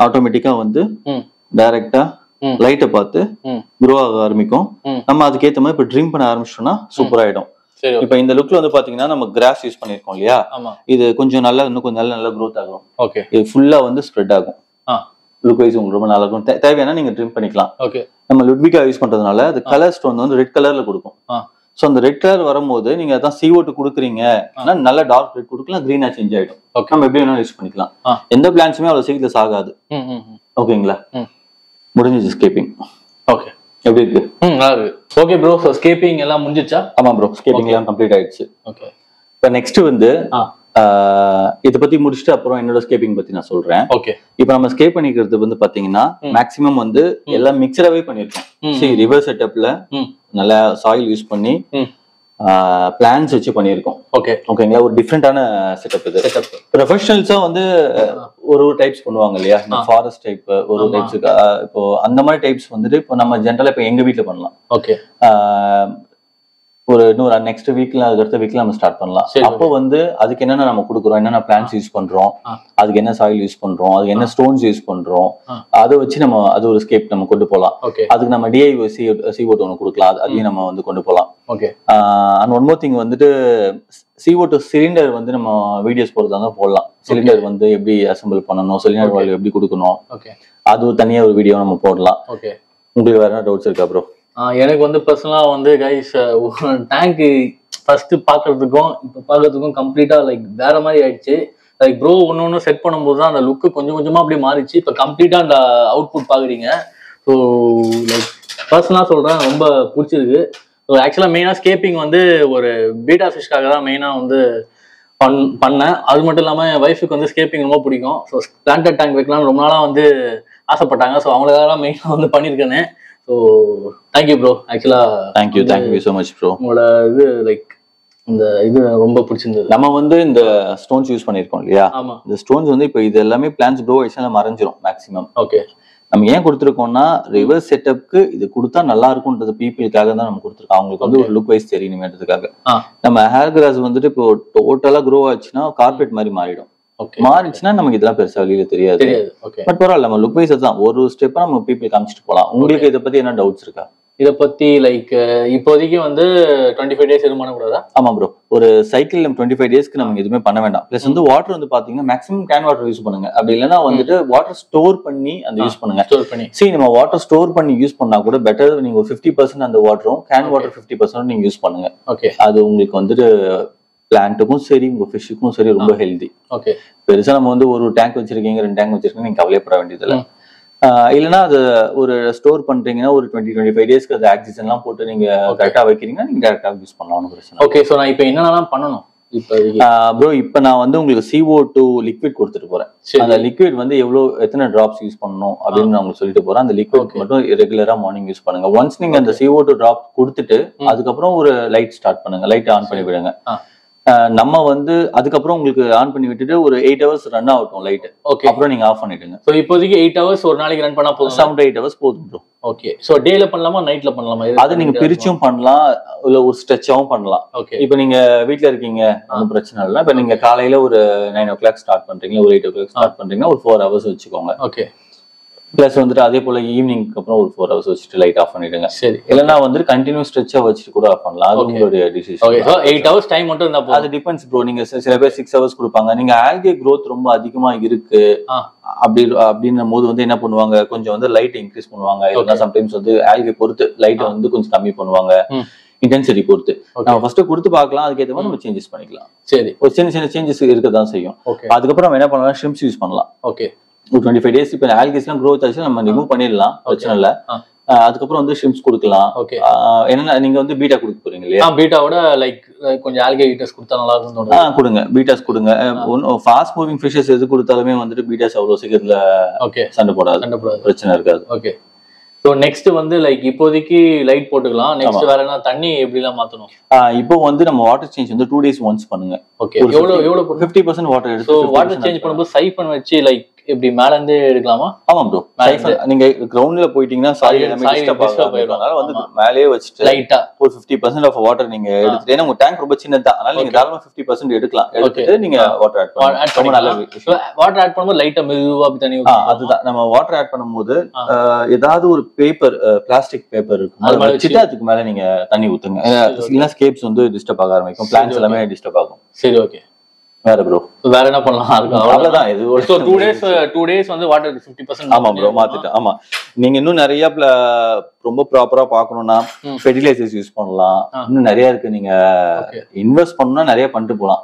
ஆட்டோமேட்டிக்கா வந்து டைரக்டா லைட்டை பார்த்து க்ரோ ஆக ஆரம்பிக்கும். நம்ம அதுக்கேற்ற மாதிரி இப்போ ட்ரிம் பண்ண ஆரம்பிச்சோம்னா சூப்பர் ஆயிடும். இப்ப இந்த லுக்ல வந்து பாத்தீங்கன்னா நம்ம கிராஸ் யூஸ் பண்ணிருக்கோம் இல்லையா, இது கொஞ்சம் நல்லா இன்னும் கொஞ்சம் நல்லா க்ரோத் ஆகும். ஓகே. இது ஃபுல்லா வந்து ஸ்ப்ரெட் ஆகும். லுக் வைஸ் உங்களுக்கு ரொம்ப நல்லா இருக்கும். தேவையான நீங்க ட்ரிம் பண்ணிக்கலாம். ஓகே. நம்ம லுட்விகா யூஸ் பண்றதுனால அது கலர் ஸ்டோன் வந்து ரெட் கலர்ல கொடுக்கும். சோ அந்த ரெட் கலர் வரும்போது நீங்க அதான் CO2 கொடுக்குறீங்க, நல்ல டார்க் ரெட் கொடுக்கலாம், கிரீனா சேஞ்ச் ஆயிடும். நம்ம எப்படி வேணாலும் யூஸ் பண்ணிக்கலாம். எந்த பிளான்ஸுமே அவ்வளவு சீக்கிரம் ஆகாது. ஓகேங்களா. முடிஞ்சிச்சு ஸ்கேப்பிங். ஓகே. எப்படி இருக்கு? நல்லா இருக்கு. Okay bro. சோ ஸ்கேப்பிங் எல்லாம் முடிஞ்சிச்சா? ஆமா ப்ரோ, ஸ்கேப்பிங் எல்லாம் கம்ப்ளீட் ஆயிடுச்சு. ஓகே. இப்போ நெக்ஸ்ட் வந்து இத பத்தி முடிச்சிட்டு அப்புறம் என்னோட ஸ்கேப்பிங் பத்தி நான் சொல்றேன். ஓகே. இப்போ நம்ம ஸ்கேப் பண்ணிக்கிறது வந்து பாத்தீங்கன்னா மேக்ஸிமம் வந்து எல்லாம் மிக்சடாவே பண்ணிருக்கோம். சரி, ரிவர்ஸ் செட்டப்ல நல்லா சாயில் யூஸ் பண்ணி பிளான்ஸ் வச்சு பண்ணியிருக்கோம். ஓகே. ஓகேங்களா. ஒரு டிஃப்ரெண்டான செட்டப் இது. ப்ரொஃபஷனல்ஸா வந்து ஒரு டைப்ஸ் பண்ணுவாங்க இல்லையா, ஃபாரஸ்ட் டைப் ஒரு டைப்ஸ். இப்போ அந்த மாதிரி டைப்ஸ் வந்துட்டு இப்போ நம்ம ஜென்ரலா இப்போ எங்க வீட்டுல பண்ணலாம். ஓகே. ஒரு இன்னொரு நெக்ஸ்ட் வீக்ல அடுத்த வீக்ல நம்ம ஸ்டார்ட் பண்ணலாம். அப்போ வந்து அதுக்கு என்னென்ன நம்ம கொடுக்குறோம், என்னென்ன பிளான்ஸ் யூஸ் பண்றோம், அதுக்கு என்ன சாயில் யூஸ் பண்றோம், அதுக்கு என்ன ஸ்டோன்ஸ் யூஸ் பண்றோம், அதை வச்சு நம்ம அது ஒரு ஸ்கேப் நம்ம கொண்டு போகலாம். அதுக்கு நம்ம CO2 ஒன்று கொடுக்கலாம், அதையும் நம்ம வந்து கொண்டு போகலாம். Okay. And one more thing வந்துட்டு CO2 சிலிண்டர் வந்து நம்ம வீடியோஸ் போடுறதா போடலாம். சிலிண்டர் வந்து எப்படி அசம்பிள் பண்ணணும், சிலிண்டர் வால்யூ எப்படி கொடுக்கணும், அது தனியா ஒரு வீடியோ நம்ம போடலாம். ஓகே. உங்களுக்கு வேற என்ன டவுட்ஸ் இருக்கா ப்ரோ? எனக்கு வந்து பர்சனலா வந்து கைஸ் டேங்க் ஃபர்ஸ்ட் பாக்குறதுக்கும் இப்ப பாக்குறதுக்கும் கம்ப்ளீட்டா லைக் வேற மாதிரி ஆயிடுச்சு. லைக் ப்ரோ ஒன்னு செட் பண்ணும்போது தான் அந்த லுக்கு கொஞ்சம் கொஞ்சமா அப்படியே மாறிச்சு. இப்ப கம்ப்ளீட்டா அந்த அவுட்புட் பாக்குறீங்க. ஸோ லைக் பர்சனலா சொல்றேன், ரொம்ப பிடிச்சிருக்கு. ஸோ ஆக்சுவலா மெயினா ஸ்கேப்பிங் வந்து ஒரு பீட்டா ஃபிஷ்காக தான் மெயினா வந்து பண்ணேன். அது மட்டும் இல்லாம என் ஒய்ஃபுக்கு வந்து ஸ்கேப்பிங் ரொம்ப பிடிக்கும். ஸோ பிளான்டட் டேங்க் வைக்கலாம்னு ரொம்ப நாளா வந்து ஆசைப்பட்டாங்க. ஸோ அவங்களுக்காக மெயினா வந்து பண்ணியிருக்கேன்னு. So thank you bro. ஆக்சுவலா தேங்க்யூ ஸோ மச் ப்ரோ. உங்களோட இது லைக் இந்த இது ரொம்ப பிடிச்சிருந்தது. நம்ம வந்து இந்த ஸ்டோன்ஸ் யூஸ் பண்ணிருக்கோம் இல்லையா, இந்த ஸ்டோன்ஸ் வந்து இப்போ இது எல்லாமே பிளான்ஸ் க்ரோ ஆயிடுச்சுன்னா மறைஞ்சிரும் மேக்ஸிமம். ஓகே. நம்ம ஏன் கொடுத்துருக்கோம்னா ரிவர்ஸ் செட்டப்க்கு இது கொடுத்தா நல்லா இருக்கும்ன்றது பீப்புளுக்காக தான் நம்ம கொடுத்துருக்கோம். அவங்களுக்கு வந்து ஒரு லுக் வைஸ் தெரியணுமேன்றதுக்காக. நம்ம ஹேர் கிராஸ் வந்துட்டு இப்போ டோட்டலா க்ரோ ஆச்சுன்னா கார்பெட் மாதிரி மாறிடும். மாறிச்சுன்னா நமக்கு இதெல்லாம் பெருசா வெளியில தெரியாது. பட் பரவாயில்ல, நம்ம லுக் வைஸ் தான் ஒரு ஸ்டெப்பா நம்ம பீப்புள் காமிச்சிட்டு போலாம். உங்களுக்கு இதை பத்தி என்ன டவுட்ஸ் இருக்கா? இதை பத்தி லைக் இப்போதைக்கு வந்து 25 days எதுவும் பண்ணக்கூடாதா? ஆமா ப்ரோ, ஒரு சைக்கிள் 25 daysக்கு நம்ம எதுவுமே பண்ண வேண்டாம். பிளஸ் வந்து வாட்டர் வந்து பாத்தீங்கன்னா மேக்ஸிமம் கேன் வாட்டர் யூஸ் பண்ணுங்க. அப்படி இல்லைன்னா வந்துட்டு வாட்டர் ஸ்டோர் பண்ணி அந்த யூஸ் பண்ணுங்க. ஸ்டோர் பண்ணி சரி, நம்ம வாட்டர் ஸ்டோர் பண்ணி யூஸ் பண்ணா கூட பெட்டர். நீங்க ஒரு 50% அந்த வாட்டரும் கேன் வாட்டர் 50% நீங்க யூஸ் பண்ணுங்க. ஓகே. அது உங்களுக்கு வந்துட்டு பிளான்ட்டுக்கும் சரி உங்க ஃபிஷ்ஷுக்கும் சரி ரொம்ப ஹெல்தி. ஓகே. பெருசா நம்ம வந்து ஒரு டேங்க் வச்சிருக்கீங்க 2 டேங்க் வச்சிருக்கீங்க நீங்க கவலைப்பட வேண்டியதில்லை. இல்லைன்னா அது ஒரு ஸ்டோர் பண்றீங்கன்னா ஒரு 20-25 daysக்கு அது ஆக்சிஜன் எல்லாம் போட்டு நீங்க கரெக்டா வைக்கிறீங்கன்னா நீங்க டேரக்டா யூஸ் பண்ணலாம். பிரச்சனை. ஓகே. சோ நான் இப்போ என்னென்னலாம் பண்ணணும் ப்ரோ? இப்போ நான் வந்து உங்களுக்கு CO2 லிக்விட் கொடுத்துட்டு போறேன். அந்த லிக்விட் வந்து எத்தனை டிராப்ஸ் யூஸ் பண்ணணும் அப்படின்னு நான் உங்களுக்கு சொல்லிட்டு போறேன். அந்த லிக்விட் மட்டும் ரெகுலரா மார்னிங் யூஸ் பண்ணுங்க. ஒன்ஸ் நீங்க அந்த CO2 டிராப் கொடுத்துட்டு அதுக்கப்புறம் ஒரு லைட் ஸ்டார்ட் பண்ணுங்க, லைட் ஆன் பண்ணி விடுங்க. நம்ம வந்து அதுக்கப்புறம் உங்களுக்கு ஆன் பண்ணி விட்டுட்டு ஒரு 8 hours ரன் ஆகட்டும் லைட். ஓகே. அப்புறம் நீங்க ஆஃப் பண்ணிடுங்க. சோ இப்போதைக்கு 8 hours ஒரு நாளைக்கு ரன் பண்ணா போதும். 7-8 hours போதும் ப்ரோ. ஓகே. சோ டேல பண்ணலாமா நைட்ல பண்ணலாமா? அது நீங்க பிரிச்சும் பண்ணலாம், இல்ல ஒரு ஸ்ட்ரெச்சாவும் பண்ணலாம். ஓகே. இப்போ நீங்க வீட்ல இருக்கீங்க ஒன்றும் பிரச்சனை இல்லை. இப்போ நீங்க காலையில ஒரு 9 o'clock ஸ்டார்ட் பண்றீங்க, ஒரு 8 o'clock ஸ்டார்ட் பண்றீங்கன்னா ஒரு 4 hours வச்சுக்கோங்க. ஓகே. பிளஸ் வந்துட்டு அதே போல ஈவினிங்க்கு அப்புறம் ஒரு 4 hours வச்சுட்டு லைட் ஆஃப் பண்ணிடுங்க. சரி. இல்லைன்னா வந்து கண்டினியூ ஸ்ட்ரெச்சா வச்சுட்டு கூட ஆஃப் பண்ணலாம். அது உங்களுடைய decision. Okay. So 8 hours time மட்டும் இருந்தா போதும். அது டிபெண்ட்ஸ் ப்ரோ. நீங்க சில பேர் 6 hours கொடுப்பாங்க. நீங்க ஆல்கே growth ரொம்ப அதிகமா இருக்கு அப்படின்னும் போது வந்து என்ன பண்ணுவாங்க, கொஞ்சம் வந்து லைட் இன்க்ரீஸ் பண்ணுவாங்க. இல்லைன்னா சம்டைம்ஸ் வந்து ஆல்கே பொறுத்து லைட்டை வந்து கொஞ்சம் கம்மி பண்ணுவாங்க. இன்டென்சிட்டி பொறுத்து நம்ம ஃபர்ஸ்ட் கொடுத்து பார்க்கலாம். அதுக்கேற்ற மாதிரி நம்ம சேஞ்சஸ் பண்ணிக்கலாம். சரி. ஒரு சின்ன சின்ன சேஞ்சஸ் இருக்கதான் செய்யும். அதுக்கப்புறம் நம்ம என்ன பண்ணலாம், ஷ்ரிம்ப்ஸ் யூஸ் பண்ணலாம். ஓகே. ஒரு 25 days இப்போ ஆல்கேஸ்லாம் growth ஆச்சு நம்ம ரிமூவ் பண்ணிடலாம், பிரச்சனை இல்லை. அதுக்கப்புறம் வந்து ஷ்ரிம்ப்ஸ் கொடுக்கலாம். என்னன்னா நீங்க வந்து பீட்டா கொடுக்க போறீங்க இல்லையா? பீட்டாவோட லைக் கொஞ்சம் ஆல்கே ஈட்டர்ஸ் கொடுத்தா நல்லா இருக்கும். கொடுங்க, பீட்டாஸ் கொடுங்க. ஃபாஸ்ட் மூவிங் ஃபிஷஸ் எது கொடுத்தாலுமே வந்துட்டு பீட்டாஸ் அவ்வளவு சீக்கிரத்துல சண்டை போடாது, பிரச்சனை இருக்காது. ஓகே. ஸோ நெக்ஸ்ட் வந்து லைக் இப்போதைக்கு லைட் போட்டுக்கலாம். நெக்ஸ்ட் வேற என்ன, தண்ணி எப்படிலாம் மாத்தணும்? இப்போ வந்து நம்ம வாட்டர் சேஞ்ச் வந்து 2 days ஒன்ஸ் பண்ணுங்க. ஓகே. எவ்வளவு 50% வாட்டர் எடுத்து வாட்டர் சேஞ்ச் பண்ணும்போது சைஃபன் வச்சு லைக் எப்படி மேல இருந்து எடுக்கலாமா? ஆமா ப்ரோ. நீங்க கிரவுண்ட்ல போயிட்டீங்கன்னா சாயில் எல்லாமே டிஸ்டர்ப் ஆகும். அதனால வந்து மேலேயே வச்சிட்டு லைட்டா ஒரு 50% ஆஃப் வாட்டர் நீங்க எடுத்துட்டு, ஏன்னா உங்க டேங்க் ரொம்ப சின்னதா, அதனால நீங்க தாராளமா 50% எடுக்கலாம். எடுத்துட்டு நீங்க வாட்டர் ஆட் பண்ணலாம். நல்லது. வாட்டர் ஆட் பண்ணும்போது லைட்டா மெதுவா அப்படி தண்ணி. அதுதான் நம்ம வாட்டர் ஆட் பண்ணும்போது ஏதாவது ஒரு பேப்பர், பிளாஸ்டிக் பேப்பர் இருக்கும், அது வச்சுட்டு அதுக்கு மேல நீங்க தண்ணி ஊத்துங்க. இல்லைன்னா ஸ்கேப்ஸ் வந்து டிஸ்டர்ப் ஆக ஆரம்பிக்கும், பிளான்ஸ் எல்லாமே டிஸ்டர்ப் ஆகும். சரி. ஓகே. வேற ப்ரோ வேற என்ன பண்ணலாம்? அவ்வளவுதான். இது ஒரு 2 days வந்து வாட்டர் 50%. ஆமா ப்ரோ, மாத்திட்டேன். ஆமா, நீங்க இன்னும் நிறைய ரொம்ப ப்ராப்பரா பாக்கணும்னா ஃபெர்டிலைசர்ஸ் யூஸ் பண்ணலாம். இன்னும் நிறைய இருக்கு. நீங்க இன்வெஸ்ட் பண்ணா நிறைய பண்ணிட்டு போலாம்.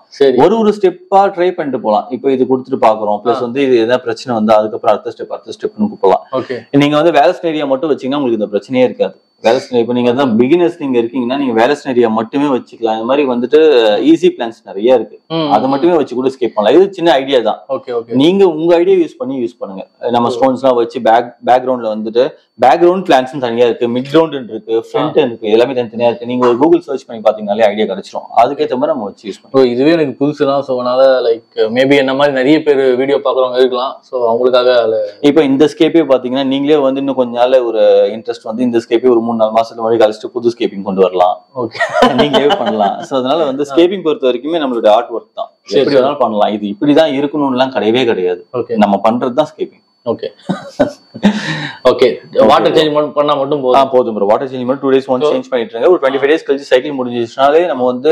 ஒரு ஸ்டெப்பா ட்ரை பண்ணிட்டு போலாம். இப்போ இது கொடுத்துட்டு பாக்குறோம், பிளஸ் வந்து இது ஏதாவது பிரச்சனை வந்தா அதுக்கப்புறம் அடுத்த ஸ்டெப்னு போலாம். நீங்க வந்து வேலஸ்ட் ஏரியா மட்டும் வச்சீங்கன்னா உங்களுக்கு இந்த பிரச்சனையே இருக்காது. வேலஸ்ட் இப்போ நீங்க தான் பிகினர்ஸ் நீங்க இருக்கீங்கன்னா நீங்க வேலஸ்ட் ஏரியா மட்டுமே வச்சுக்கலாம். இந்த மாதிரி வந்துட்டு ஈஸி பிளான்ஸ் நிறைய இருக்கு, அதை மட்டுமே வச்சு கூட ஸ்கிப் பண்ணலாம். இது சின்ன ஐடியா தான். நீங்க உங்க ஐடியா யூஸ் பண்ணுங்க. நம்ம ஸ்டோன்ஸ் எல்லாம் வச்சு பேக்ரவுண்ட்ல வந்துட்டு பேக்ரவுண்ட் பிளான்ஸ் தனியா இருக்கு, மிட் கிரவுண்ட் இருக்கு, ஃப்ரண்ட் இருக்கு, எல்லாமே தனித்தனியா இருக்கு. நீங்க ஒரு கூகுள் சர்ச் பண்ணி பாத்தீங்கன்னாலே ஐடியா கிடைச்சிடும். அதுக்கேற்ற மாதிரி நம்ம வச்சு யூஸ் பண்ணுவோம். இதுவே எனக்கு புதுசு தான். ஸோ அதனால லைக் மேபி என்ன மாதிரி நிறைய பேர் வீடியோ பாக்குறவங்க இருக்கலாம். ஸோ அவங்களுக்காக இப்போ இந்த ஸ்கேப்பே பாத்தீங்கன்னா நீங்களே வந்து இன்னும் கொஞ்ச நாள் ஒரு இன்ட்ரெஸ்ட் வந்து இந்த ஸ்கேப்பே ஒரு 3-4 மாசத்துக்கு முன்னாடி கழிச்சுட்டு புது ஸ்கேப்பிங் கொண்டு வரலாம். நீங்களே பண்ணலாம். ஸோ அதனால வந்து ஸ்கேப்பிங் பொறுத்த வரைக்குமே நம்மளோட ஆர்ட் ஒர்க் தான். எப்படி வேணாலும் பண்ணலாம். இது இப்படிதான் இருக்கணும்லாம் கிடையவே கிடையாது. நம்ம பண்றதுதான் scraping. Okay. Okay. Water change பண்ணா மட்டும் போதும் ப்ரோ. வாட்டர் சேஞ்ச் மட்டும் 2 days ஒன்ஸ் சேஞ்ச் பண்ணிட்டு இருங்க. ஒரு 25 days கழிச்சு சைக்கிள் முடிஞ்சிச்சுனாலே நம்ம வந்து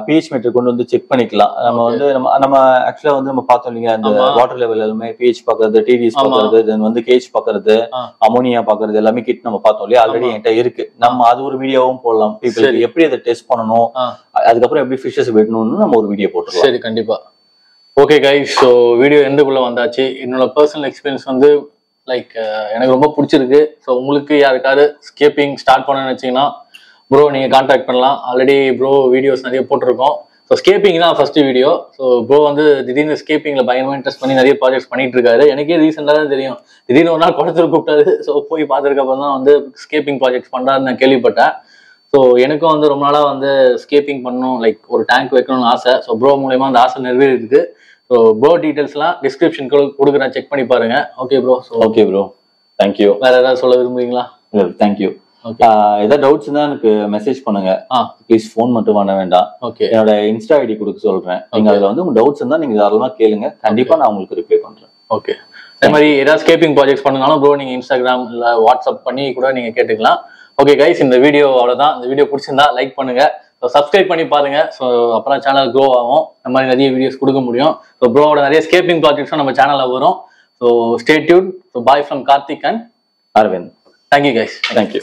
பிஹெச் மீட்டர் கொண்டு வந்து செக் பண்ணிக்கலாம். நம்ம வந்து நம்ம ஆக்சுவலா வந்து நம்ம பார்த்தோம் இல்லையா, அந்த வாட்டர் லெவல் எல்லாமே பிஹெச் பாக்குறது, டிடிஎஸ் பாக்குறது, தென் வந்து கேஜ் பாக்குறது, அமோனியா பாக்குறது எல்லாமே கிட் நம்ம பார்த்தோம் இல்லையா, ஆல்ரெடி என்கிட்ட இருக்கு. நம்ம அது ஒரு வீடியோவும் போடலாம். பீப்புளுக்கு எப்படி அதை டெஸ்ட் பண்ணணும், அதுக்கப்புறம் எப்படி ஃபிஷஸ் வெட்டணும்னு நம்ம ஒரு வீடியோ போட்டுருவோம். சரி, கண்டிப்பா. ஓகே கைஸ், ஸோ வீடியோ எண்டுக்குள்ள வந்தாச்சு. என்னோட பர்சனல் எக்ஸ்பீரியன்ஸ் வந்து லைக் எனக்கு ரொம்ப பிடிச்சிருக்கு. ஸோ உங்களுக்கு யாருக்காவது ஸ்கேப்பிங் ஸ்டார்ட் பண்ணணும்னு வச்சிங்கன்னா ப்ரோ நீங்கள் கான்டாக்ட் பண்ணலாம். ஆல்ரெடி ப்ரோ வீடியோஸ் நிறைய போட்டிருக்கோம். ஸோ ஸ்கேப்பிங் தான் ஃபர்ஸ்ட் வீடியோ. ஸோ ப்ரோ வந்து திடீர்னு ஸ்கேப்பிங்கில் பயங்கரமாக இன்ட்ரெஸ்ட் பண்ணி நிறைய ப்ராஜெக்ட்ஸ் பண்ணிட்டு இருக்காரு. எனக்கே ரீசெண்டாக தான் தெரியும். திடீர்னு ஒரு நாள் குளத்தூர் கூப்பிட்டாரு. ஸோ போய் பார்த்துருக்கப்போ தான் வந்து ஸ்கேப்பிங் ப்ராஜெக்ட்ஸ் பண்ணுறாருன்னு நான் கேள்விப்பட்டேன். ஸோ எனக்கும் வந்து ரொம்ப நாளாக வந்து ஸ்கேப்பிங் பண்ணணும், லைக் ஒரு டேங்க் வைக்கணும்னு ஆசை. ஸோ ப்ரோ மூலயமா அந்த ஆசை நிறைவேறிருக்கு. ஸோ ப்ரோ டீட்டெயில்ஸ்லாம் டிஸ்கிரிப்ஷன் கொடுக்குறேன், செக் பண்ணி பாருங்க. Okay bro. Okay bro, thank you. வேற ஏதாவது சொல்ல விரும்புறீங்களா? தேங்க்யூ. ஏதாவது டவுட்ஸ் தான் எனக்கு மெசேஜ் பண்ணுங்க. ப்ளீஸ் ஃபோன் மட்டும் பண்ண வேண்டாம். என்னோட இன்ஸ்டா ஐடி கொடுக்க சொல்றேன். நீங்க அதுல வந்து உங்க டவுட்ஸ் இருந்தா நீங்க தாராளமா கேளுங்க, கண்டிப்பா நான் உங்களுக்கு ரிப்ளை பண்றேன். ஓகே. அதே மாதிரி ஏதாவது ஸ்கேப்பிங் ப்ராஜெக்ட்ஸ் பண்ணாலும் ப்ரோ நீங்க இன்ஸ்டாகிராம் இல்ல வாட்ஸ்அப் பண்ணி கூட நீங்க கேட்டுக்கலாம். ஓகே கைஸ், இந்த வீடியோ அவ்வளவுதான். இந்த வீடியோ பிடிச்சிருந்தா லைக் பண்ணுங்க, சப்ஸ்கிரைப் பண்ணி பாருங்க. ஸோ அப்புறம் சேனல் க்ரோ ஆகும், இந்த மாதிரி நிறைய வீடியோஸ் கொடுக்க முடியும். ஸோ ப்ரோவோட நிறைய ஸ்கேப்பிங் ப்ராஜெக்ட்ஸும் நம்ம சேனல்ல வரும். So stay tuned. So bye from Karthik and Aravind. Thank you guys. Thank you.